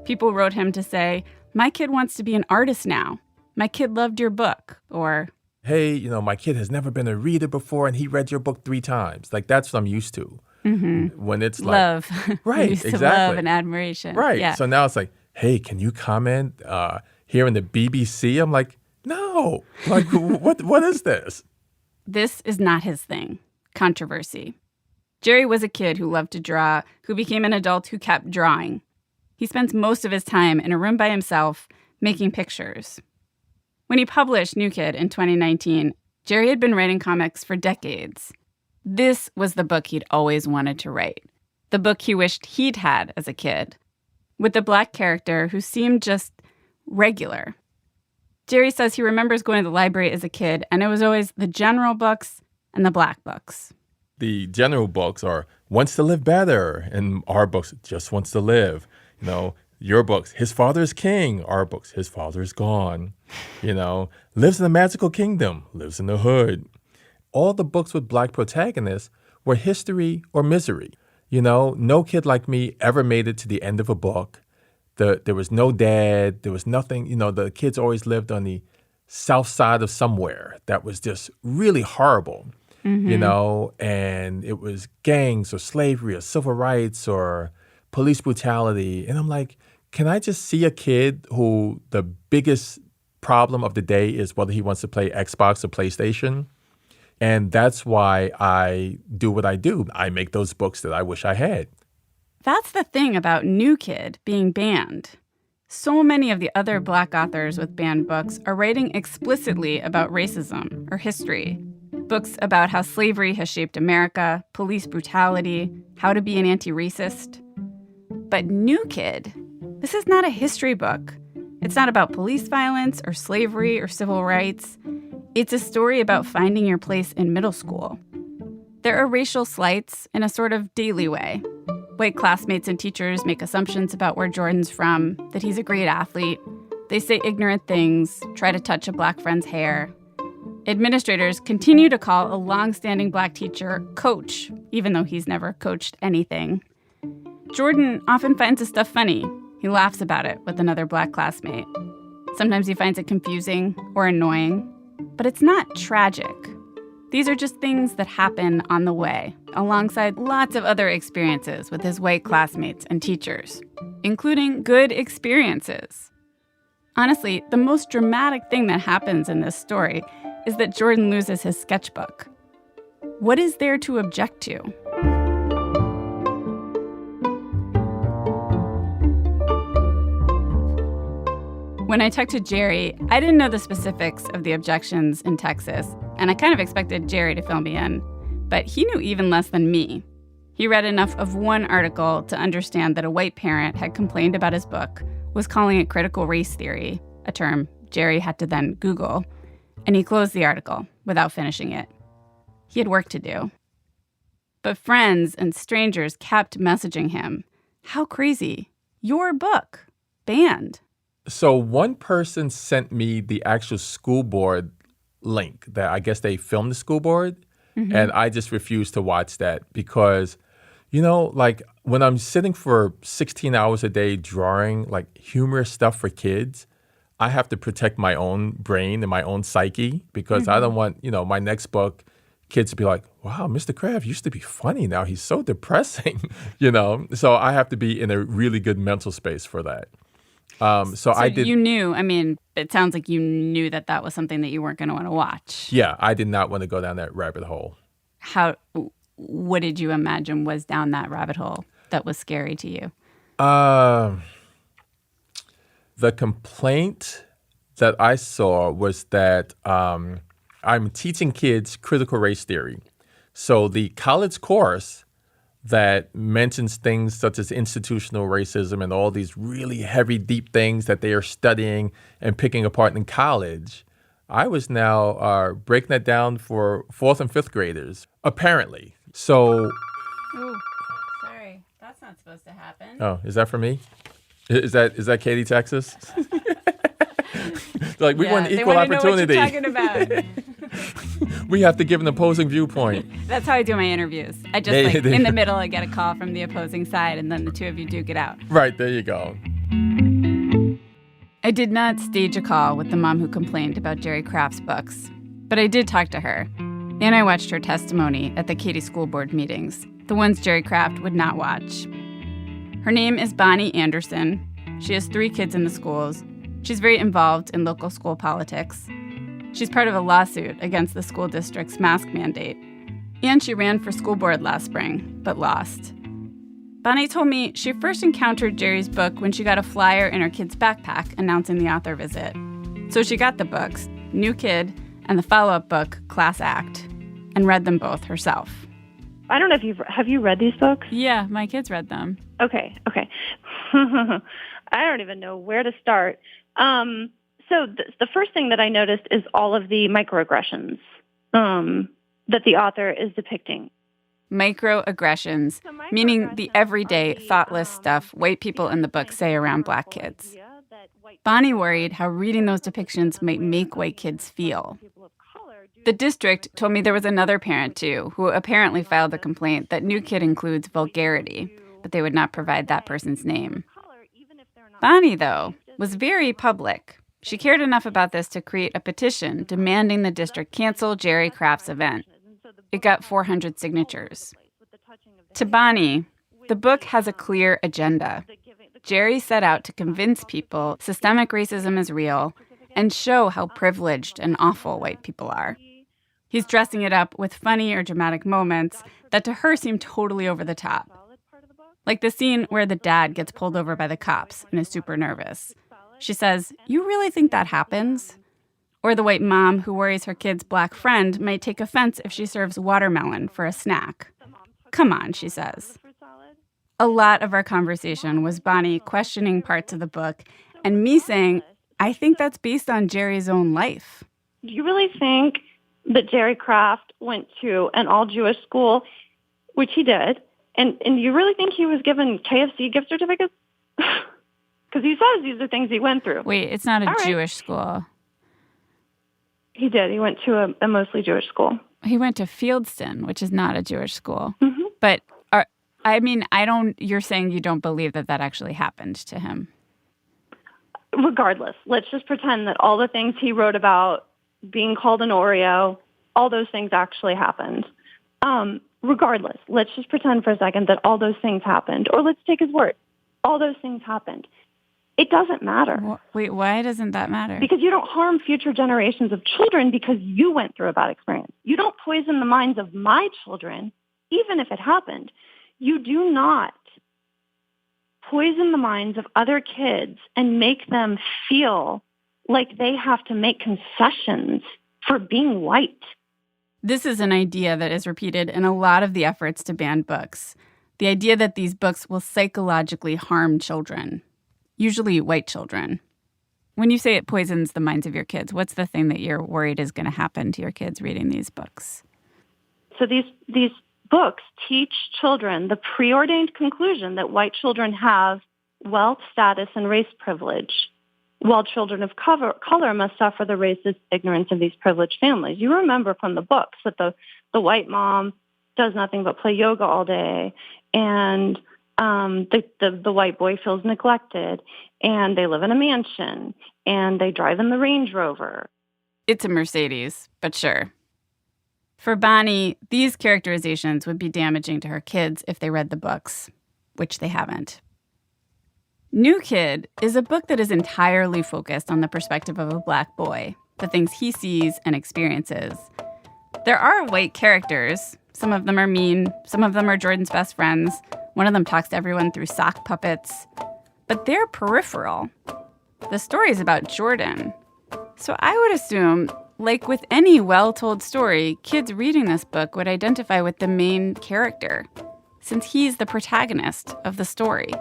People wrote him to say, my kid wants to be an artist now. My kid loved your book. Or, hey, my kid has never been a reader before and he read your book 3 times. Like, that's what I'm used to. When it's like... Love. Right, used exactly. To love and admiration. Right. Yeah. So now it's like, hey, can you comment here in the BBC? I'm like, no. Like, what is this? This is not his thing. Controversy. Jerry was a kid who loved to draw, who became an adult who kept drawing. He spends most of his time in a room by himself making pictures. When he published New Kid in 2019, Jerry had been writing comics for decades. This was the book he'd always wanted to write. The book he wished he'd had as a kid. With the Black character who seemed just regular. Jerry says he remembers going to the library as a kid, and it was always the general books and the Black books. The general books are Wants to Live Better, and our books, Just Wants to Live. Your books, His Father is King. Our books, His Father is Gone. Lives in a Magical Kingdom, Lives in the Hood. All the books with Black protagonists were history or misery. No kid like me ever made it to the end of a book. There was no dad. There was nothing. The kids always lived on the south side of somewhere that was just really horrible, and it was gangs or slavery or civil rights or police brutality. And I'm like, can I just see a kid who the biggest problem of the day is whether he wants to play Xbox or PlayStation? And that's why I do what I do. I make those books that I wish I had. That's the thing about New Kid being banned. So many of the other Black authors with banned books are writing explicitly about racism or history. Books about how slavery has shaped America, police brutality, how to be an anti-racist. But New Kid, this is not a history book. It's not about police violence or slavery or civil rights. It's a story about finding your place in middle school. There are racial slights in a sort of daily way. White classmates and teachers make assumptions about where Jordan's from, that he's a great athlete. They say ignorant things, try to touch a Black friend's hair. Administrators continue to call a longstanding Black teacher Coach, even though he's never coached anything. Jordan often finds his stuff funny. He laughs about it with another Black classmate. Sometimes he finds it confusing or annoying, but it's not tragic. These are just things that happen on the way, alongside lots of other experiences with his white classmates and teachers, including good experiences. Honestly, the most dramatic thing that happens in this story is that Jordan loses his sketchbook. What is there to object to? When I talked to Jerry, I didn't know the specifics of the objections in Texas, and I kind of expected Jerry to fill me in. But he knew even less than me. He read enough of one article to understand that a white parent had complained about his book, was calling it critical race theory, a term Jerry had to then Google, and he closed the article without finishing it. He had work to do. But friends and strangers kept messaging him. How crazy. Your book. Banned. So one person sent me the actual school board link that I guess they filmed the school board. And I just refused to watch that because, like when I'm sitting for 16 hours a day drawing like humorous stuff for kids, I have to protect my own brain and my own psyche because I don't want, my next book, kids to be like, wow, Mr. Kraft used to be funny. Now he's so depressing, So I have to be in a really good mental space for that. So I did. You knew, it sounds like you knew that was something that you weren't going to want to watch. Yeah, I did not want to go down that rabbit hole. What did you imagine was down that rabbit hole that was scary to you? The complaint that I saw was that I'm teaching kids critical race theory. So the college course, that mentions things such as institutional racism and all these really heavy, deep things that they are studying and picking apart in college, I was now breaking that down for 4th and 5th graders, apparently. So... Ooh, sorry. That's not supposed to happen. Oh, is that for me? Is that Katy, Texas? Like, we want equal opportunity. They want to know what you're talking about. We have to give an opposing viewpoint. That's how I do my interviews. I just, in the middle, I get a call from the opposing side, and then the two of you duke it out. Right, there you go. I did not stage a call with the mom who complained about Jerry Craft's books, but I did talk to her, and I watched her testimony at the Katy School Board meetings, the ones Jerry Craft would not watch. Her name is Bonnie Anderson. She has 3 kids in the schools. She's very involved in local school politics. She's part of a lawsuit against the school district's mask mandate. And she ran for school board last spring, but lost. Bonnie told me she first encountered Jerry's book when she got a flyer in her kid's backpack announcing the author visit. So she got the books, New Kid, and the follow-up book, Class Act, and read them both herself. I don't know if have you read these books? Yeah, my kids read them. Okay. I don't even know where to start. So the first thing that I noticed is all of the microaggressions that the author is depicting. Microaggressions, meaning the everyday, thoughtless stuff white people in the book say around Black kids. Bonnie worried how reading those depictions might make white kids feel. The district told me there was another parent, too, who apparently filed a complaint that New Kid includes vulgarity, but they would not provide that person's name. Bonnie, though, was very public. She cared enough about this to create a petition demanding the district cancel Jerry Craft's event. It got 400 signatures. To Bonnie, the book has a clear agenda. Jerry set out to convince people systemic racism is real and show how privileged and awful white people are. He's dressing it up with funny or dramatic moments that to her seem totally over the top. Like the scene where the dad gets pulled over by the cops and is super nervous. She says, "You really think that happens?" Or the white mom who worries her kid's Black friend might take offense if she serves watermelon for a snack. "Come on," she says. A lot of our conversation was Bonnie questioning parts of the book and me saying, I think that's based on Jerry's own life. Do you really think that Jerry Craft went to an all-Jewish school, which he did, and you really think he was given KFC gift certificates? Because he says these are things he went through. Wait, it's not a Jewish school. He did. He went to a mostly Jewish school. He went to Fieldston, which is not a Jewish school. Mm-hmm. But, you're saying you don't believe that actually happened to him. Regardless, let's just pretend that all the things he wrote about being called an Oreo, all those things actually happened. Regardless, let's just pretend for a second that all those things happened. Or let's take his word. All those things happened. It doesn't matter. Wait, why doesn't that matter? Because you don't harm future generations of children because you went through a bad experience. You don't poison the minds of my children, even if it happened. You do not poison the minds of other kids and make them feel like they have to make concessions for being white. This is an idea that is repeated in a lot of the efforts to ban books. The idea that these books will psychologically harm children, usually white children. When you say it poisons the minds of your kids, what's the thing that you're worried is going to happen to your kids reading these books? So these books teach children the preordained conclusion that white children have wealth, status, and race privilege, while children of color must suffer the racist ignorance of these privileged families. You remember from the books that the white mom does nothing but play yoga all day, and the white boy feels neglected, and they live in a mansion, and they drive in the Range Rover. It's a Mercedes, but sure. For Bonnie, these characterizations would be damaging to her kids if they read the books, which they haven't. New Kid is a book that is entirely focused on the perspective of a Black boy, the things he sees and experiences. There are white characters. Some of them are mean. Some of them are Jordan's best friends. One of them talks to everyone through sock puppets. But they're peripheral. The story is about Jordan. So I would assume, like with any well-told story, kids reading this book would identify with the main character. since he's the protagonist of the story.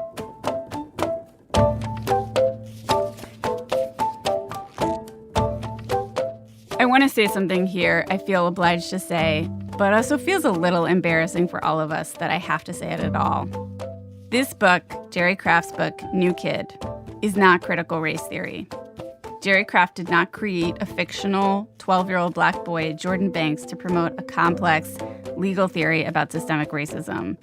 I want to say something here I feel obliged to say, but also feels a little embarrassing for all of us that I have to say it at all. This book, Jerry Craft's book, New Kid, is not critical race theory. Jerry Craft did not create a fictional 12-year-old black boy, Jordan Banks, to promote a complex legal theory about systemic racism.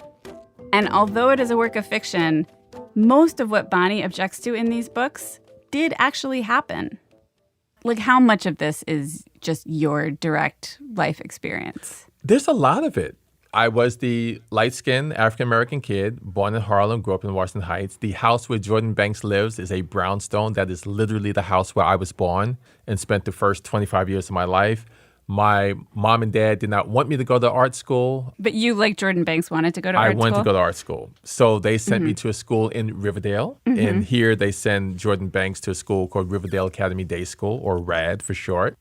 And although it is a work of fiction, most of what Bonnie objects to in these books did actually happen. Like, how much of this is just your direct life experience? There's a lot of it. I was the light-skinned African-American kid, born in Harlem, grew up in Washington Heights. The house where Jordan Banks lives is a brownstone. That is literally the house where I was born and spent the first 25 years of my life. My mom and dad did not want me to go to art school. But you, like Jordan Banks, wanted to go to art school? I wanted to go to art school. So they sent me to a school in Riverdale. And here they send Jordan Banks to a school called Riverdale Academy Day School, or RAD for short.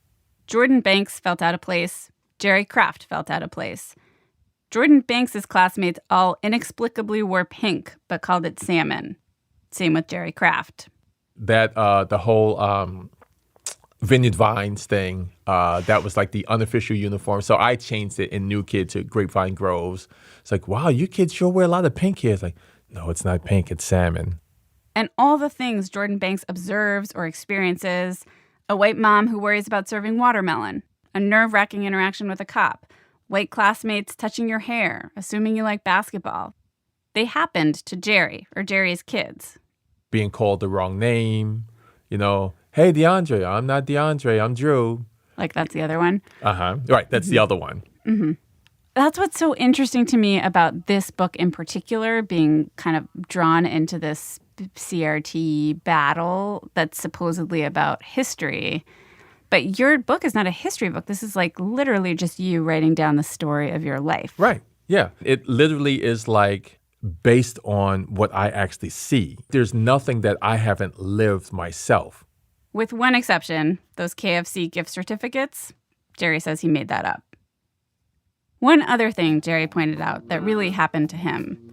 Jordan Banks felt out of place. Jerry Craft felt out of place. Jordan Banks' classmates all inexplicably wore pink, but called it salmon. Same with Jerry Craft. That the whole Vineyard Vines thing, that was like the unofficial uniform. So I changed it in New Kid to Grapevine Groves. It's like, wow, you kids sure wear a lot of pink here. It's like, no, it's not pink, it's salmon. And all the things Jordan Banks observes or experiences, a white mom who worries about serving watermelon, a nerve-wracking interaction with a cop, white classmates touching your hair, assuming you like basketball. They happened to Jerry or Jerry's kids. Being called the wrong name, you know, hey, DeAndre, I'm not DeAndre, I'm Drew. Like that's the other one? Right, that's the other one. That's what's so interesting to me about this book in particular, being kind of drawn into this CRT battle that's supposedly about history. But your book is not a history book. This is like literally just you writing down the story of your life. Right. Yeah. It literally is like based on what I actually see. There's nothing that I haven't lived myself. With one exception, those KFC gift certificates, Jerry says he made that up. One other thing Jerry pointed out that really happened to him.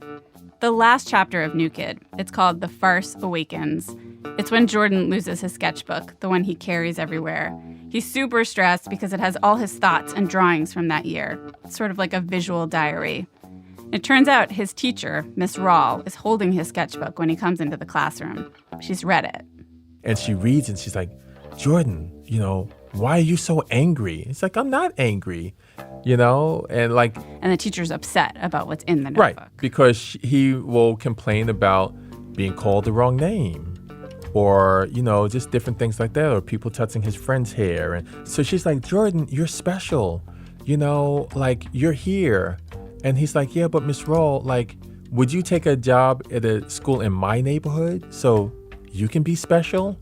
The last chapter of New Kid, it's called The Farce Awakens. It's when Jordan loses his sketchbook, the one he carries everywhere. He's super stressed because it has all his thoughts and drawings from that year. It's sort of like a visual diary. It turns out his teacher, Miss Rawl, is holding his sketchbook when he comes into the classroom. She's read it. And she reads and she's like, Jordan, you know, why are you so angry? It's like, I'm not angry, you know, and like. And the teacher's upset about what's in the notebook. Right, because he will complain about being called the wrong name or, you know, just different things like that, or people touching his friend's hair. And so she's like, Jordan, you're special, you know, like you're here. And he's like, yeah, but Miss Rawl, like, would you take a job at a school in my neighborhood so you can be special?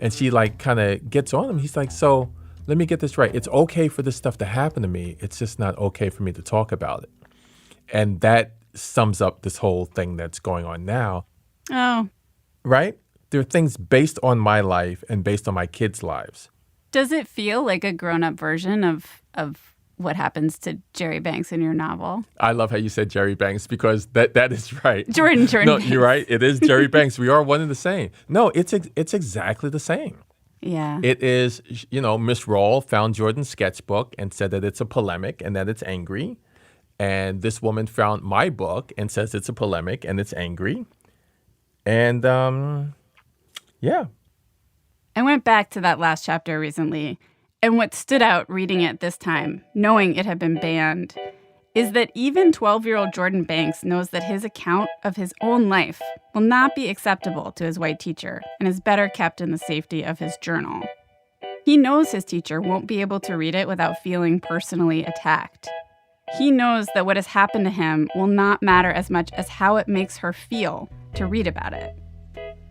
And she like kind of gets on him. He's like, so let me get this right. It's okay for this stuff to happen to me. It's just not okay for me to talk about it. And that sums up this whole thing that's going on now. Oh. Right? There are things based on my life and based on my kids' lives. Does it feel like a grown-up version of what happens to Jerry Banks in your novel? I love how you said Jerry Banks because that is right. Jordan No, Banks. You're right. It is Jerry Banks. We are one and the same. No, it's exactly the same. Yeah. It is, you know, Miss Rawl found Jordan's sketchbook and said that it's a polemic and that it's angry. And this woman found my book and says it's a polemic and it's angry. And, yeah. I went back to that last chapter recently. And what stood out reading it this time, knowing it had been banned, is that even 12-year-old Jordan Banks knows that his account of his own life will not be acceptable to his white teacher and is better kept in the safety of his journal. He knows his teacher won't be able to read it without feeling personally attacked. He knows that what has happened to him will not matter as much as how it makes her feel to read about it.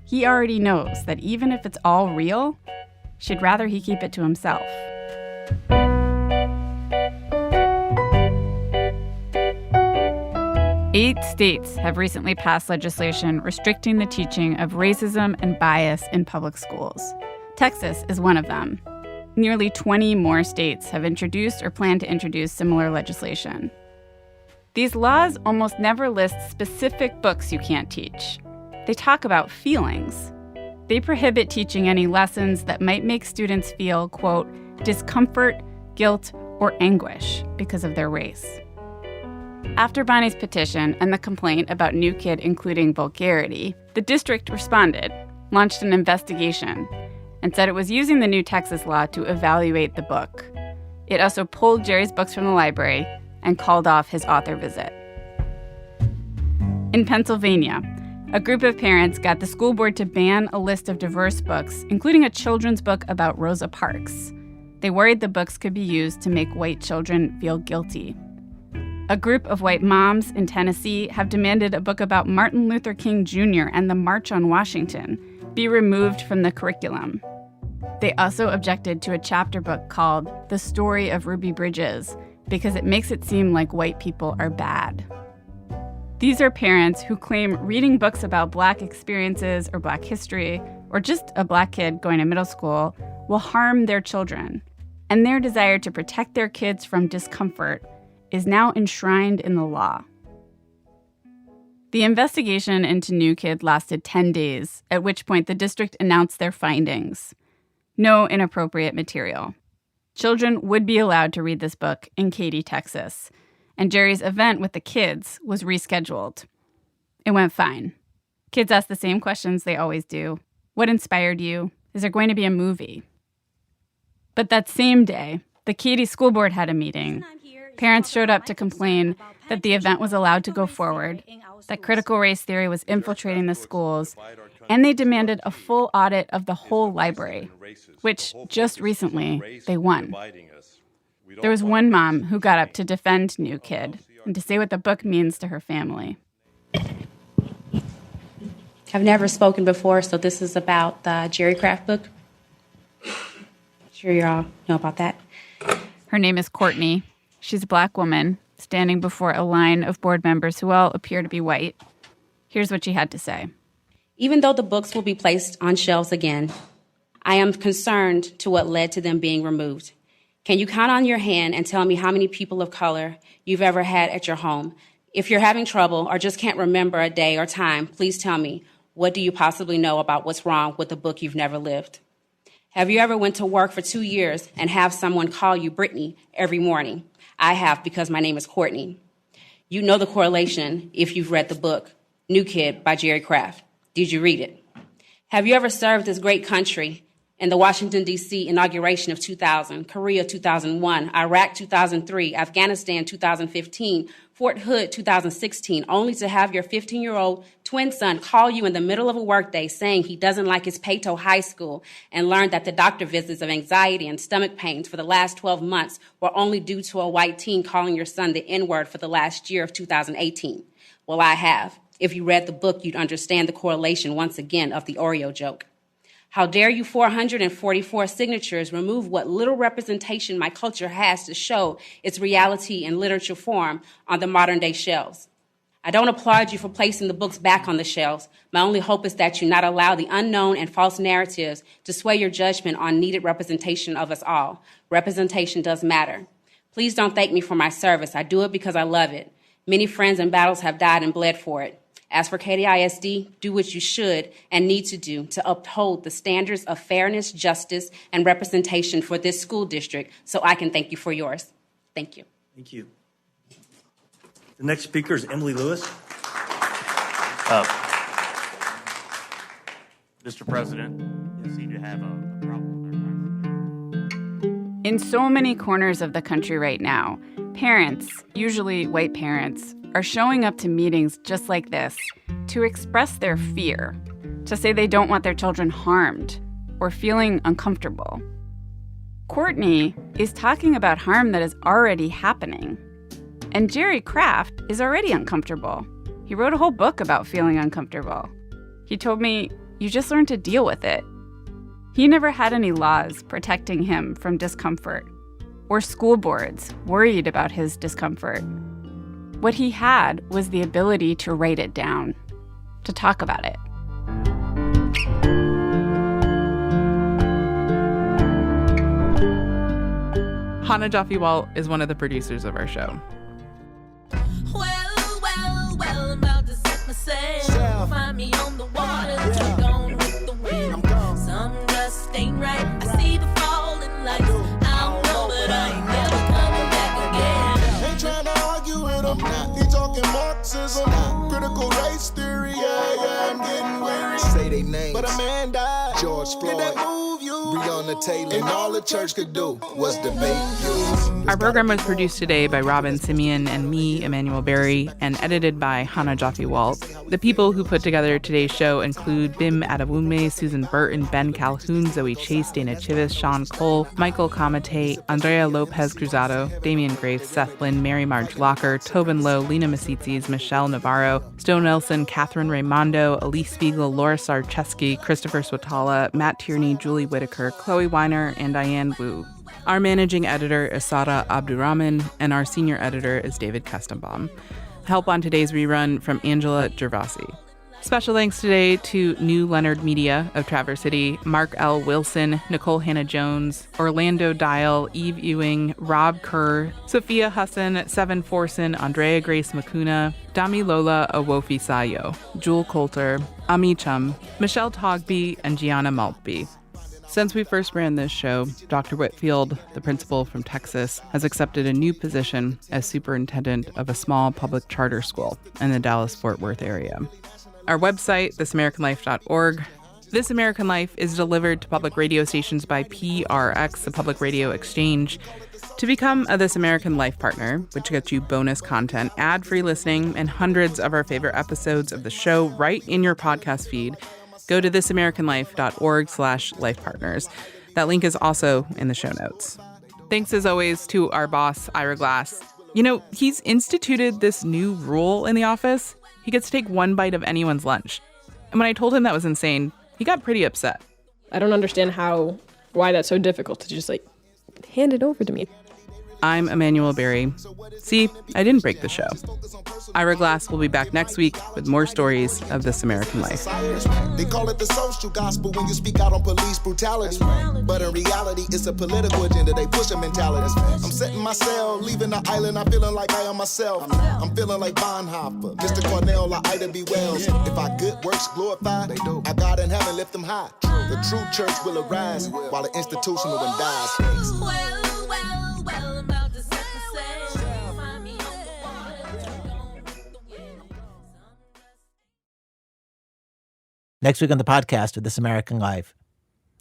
He already knows that even if it's all real, she'd rather he keep it to himself. Eight states have recently passed legislation restricting the teaching of racism and bias in public schools. Texas is one of them. Nearly 20 more states have introduced or plan to introduce similar legislation. These laws almost never list specific books you can't teach. They talk about feelings. They prohibit teaching any lessons that might make students feel, quote, discomfort, guilt, or anguish because of their race. After Bonnie's petition and the complaint about New Kid including vulgarity, the district responded, launched an investigation, and said it was using the new Texas law to evaluate the book. It also pulled Jerry's books from the library and called off his author visit. In Pennsylvania, a group of parents got the school board to ban a list of diverse books, including a children's book about Rosa Parks. They worried the books could be used to make white children feel guilty. A group of white moms in Tennessee have demanded a book about Martin Luther King Jr. and the March on Washington be removed from the curriculum. They also objected to a chapter book called The Story of Ruby Bridges because it makes it seem like white people are bad. These are parents who claim reading books about Black experiences or Black history, or just a Black kid going to middle school, will harm their children. And their desire to protect their kids from discomfort is now enshrined in the law. The investigation into New Kid lasted 10 days, at which point the district announced their findings. No inappropriate material. Children would be allowed to read this book in Katy, Texas, and Jerry's event with the kids was rescheduled. It went fine. Kids asked the same questions they always do. What inspired you? Is there going to be a movie? But that same day, the Katy School Board had a meeting. Parents showed up to complain that the event was allowed to go forward, that critical race theory was infiltrating the schools, and they demanded a full audit of the whole library, which just recently they won. There was one mom who got up to defend New Kid and to say what the book means to her family. I've never spoken before, so this is about the Jerry Craft book. I'm sure you all know about that. Her name is Courtney. She's a Black woman standing before a line of board members who all appear to be white. Here's what she had to say. Even though the books will be placed on shelves again, I am concerned to what led to them being removed. Can you count on your hand and tell me how many people of color you've ever had at your home? If you're having trouble or just can't remember a day or time, please tell me, what do you possibly know about what's wrong with a book you've never lived? Have you ever went to work for 2 years and have someone call you Brittany every morning? I have, because my name is Courtney. You know the correlation if you've read the book, New Kid by Jerry Craft. Did you read it? Have you ever served this great country in the Washington, D.C. inauguration of 2000, Korea 2001, Iraq 2003, Afghanistan 2015, Fort Hood 2016, only to have your 15-year-old twin son call you in the middle of a workday saying he doesn't like his Peyto High School and learn that the doctor visits of anxiety and stomach pains for the last 12 months were only due to a white teen calling your son the N-word for the last year of 2018? Well, I have. If you read the book, you'd understand the correlation once again of the Oreo joke. How dare you 444 signatures remove what little representation my culture has to show its reality in literature form on the modern day shelves? I don't applaud you for placing the books back on the shelves. My only hope is that you not allow the unknown and false narratives to sway your judgment on needed representation of us all. Representation does matter. Please don't thank me for my service. I do it because I love it. Many friends in battles have died and bled for it. As for Katy ISD, do what you should and need to do to uphold the standards of fairness, justice, and representation for this school district so I can thank you for yours. Thank you. Thank you. The next speaker is Emily Lewis. Mr. President, I seem to have a problem with our time. In so many corners of the country right now, parents, usually white parents, are showing up to meetings just like this to express their fear, to say they don't want their children harmed or feeling uncomfortable. Courtney is talking about harm that is already happening. And Jerry Craft is already uncomfortable. He wrote a whole book about feeling uncomfortable. He told me, you just learn to deal with it. He never had any laws protecting him from discomfort or school boards worried about his discomfort. What he had was the ability to write it down, to talk about it. Chana Joffe-Walt is one of the producers of our show. Well, find me on the water, gone with the wind. Some just ain't right. I see the falling lights. I don't know, but I ain't never coming back again. Ain't trying to argue with him. He talking Marxism, critical race theory. Yeah, I'm getting weary. Say they names, but a man died. George Floyd. Did that move you? Breonna Taylor. And all the church could do was debate you. Our program was produced today by Robin Simeon and me, Emanuele Berry, and edited by Chana Joffe-Walt. The people who put together today's show include Bim Adewunmi, Susan Burton, Ben Calhoun, Zoe Chase, Dana Chivas, Sean Cole, Michael Kamate, Andrea Lopez Cruzado, Damian Grace, Seth Lynn, Mary Marge Locker, Tobin Lowe, Lena Masitzis, Michelle Navarro, Stone Nelson, Catherine Raimondo, Elise Spiegel, Laura Sarcheski, Christopher Swatala, Matt Tierney, Julie Whitaker, Chloe Weiner, and Diane Wu. Our managing editor is Sada Abdurrahman, and our senior editor is David Kestenbaum. Help on today's rerun from Angela Gervasi. Special thanks today to New Leonard Media of Traverse City, Mark L. Wilson, Nicole Hannah-Jones, Orlando Dial, Eve Ewing, Rob Kerr, Sophia Husson, Seven Forson, Andrea Grace Makuna, Dami Lola Awofi Sayo, Jewel Coulter, Ami Chum, Michelle Togby, and Gianna Maltby. Since we first ran this show, Dr. Whitfield, the principal from Texas, has accepted a new position as superintendent of a small public charter school in the Dallas-Fort Worth area. Our website, thisamericanlife.org. This American Life is delivered to public radio stations by PRX, the Public Radio Exchange. To become a This American Life partner, which gets you bonus content, ad-free listening, and hundreds of our favorite episodes of the show right in your podcast feed, go to thisamericanlife.org/lifepartners. That link is also in the show notes. Thanks as always to our boss, Ira Glass. You know, he's instituted this new rule in the office. He gets to take one bite of anyone's lunch. And when I told him that was insane, he got pretty upset. I don't understand why that's so difficult to just hand it over to me. I'm Emanuele Berry. See, I didn't break the show. Ira Glass will be back next week with more stories of This American Life. They call it the social gospel when you speak out on police brutality. But in reality, it's a political agenda. They push a mentality. I'm setting my cell, leaving the island. I'm feeling like I am myself. I'm feeling like Bonhoeffer, Mr. Cornell, or Ida B. Wells. If our good works glorify, our God in heaven lift them high. The true church will arise while the institutional one dies. Next week on the podcast of This American Life.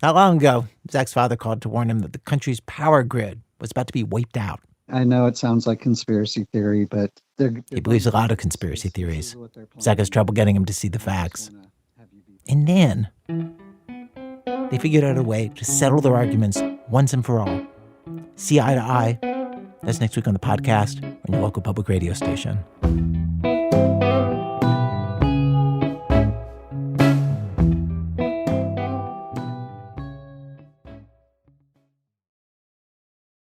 Not long ago, Zach's father called to warn him that the country's power grid was about to be wiped out. I know it sounds like conspiracy theory, but he believes a lot of conspiracy theories. Zach has trouble getting him to see the facts. And then they figured out a way to settle their arguments once and for all. See eye to eye. That's next week on the podcast on your local public radio station.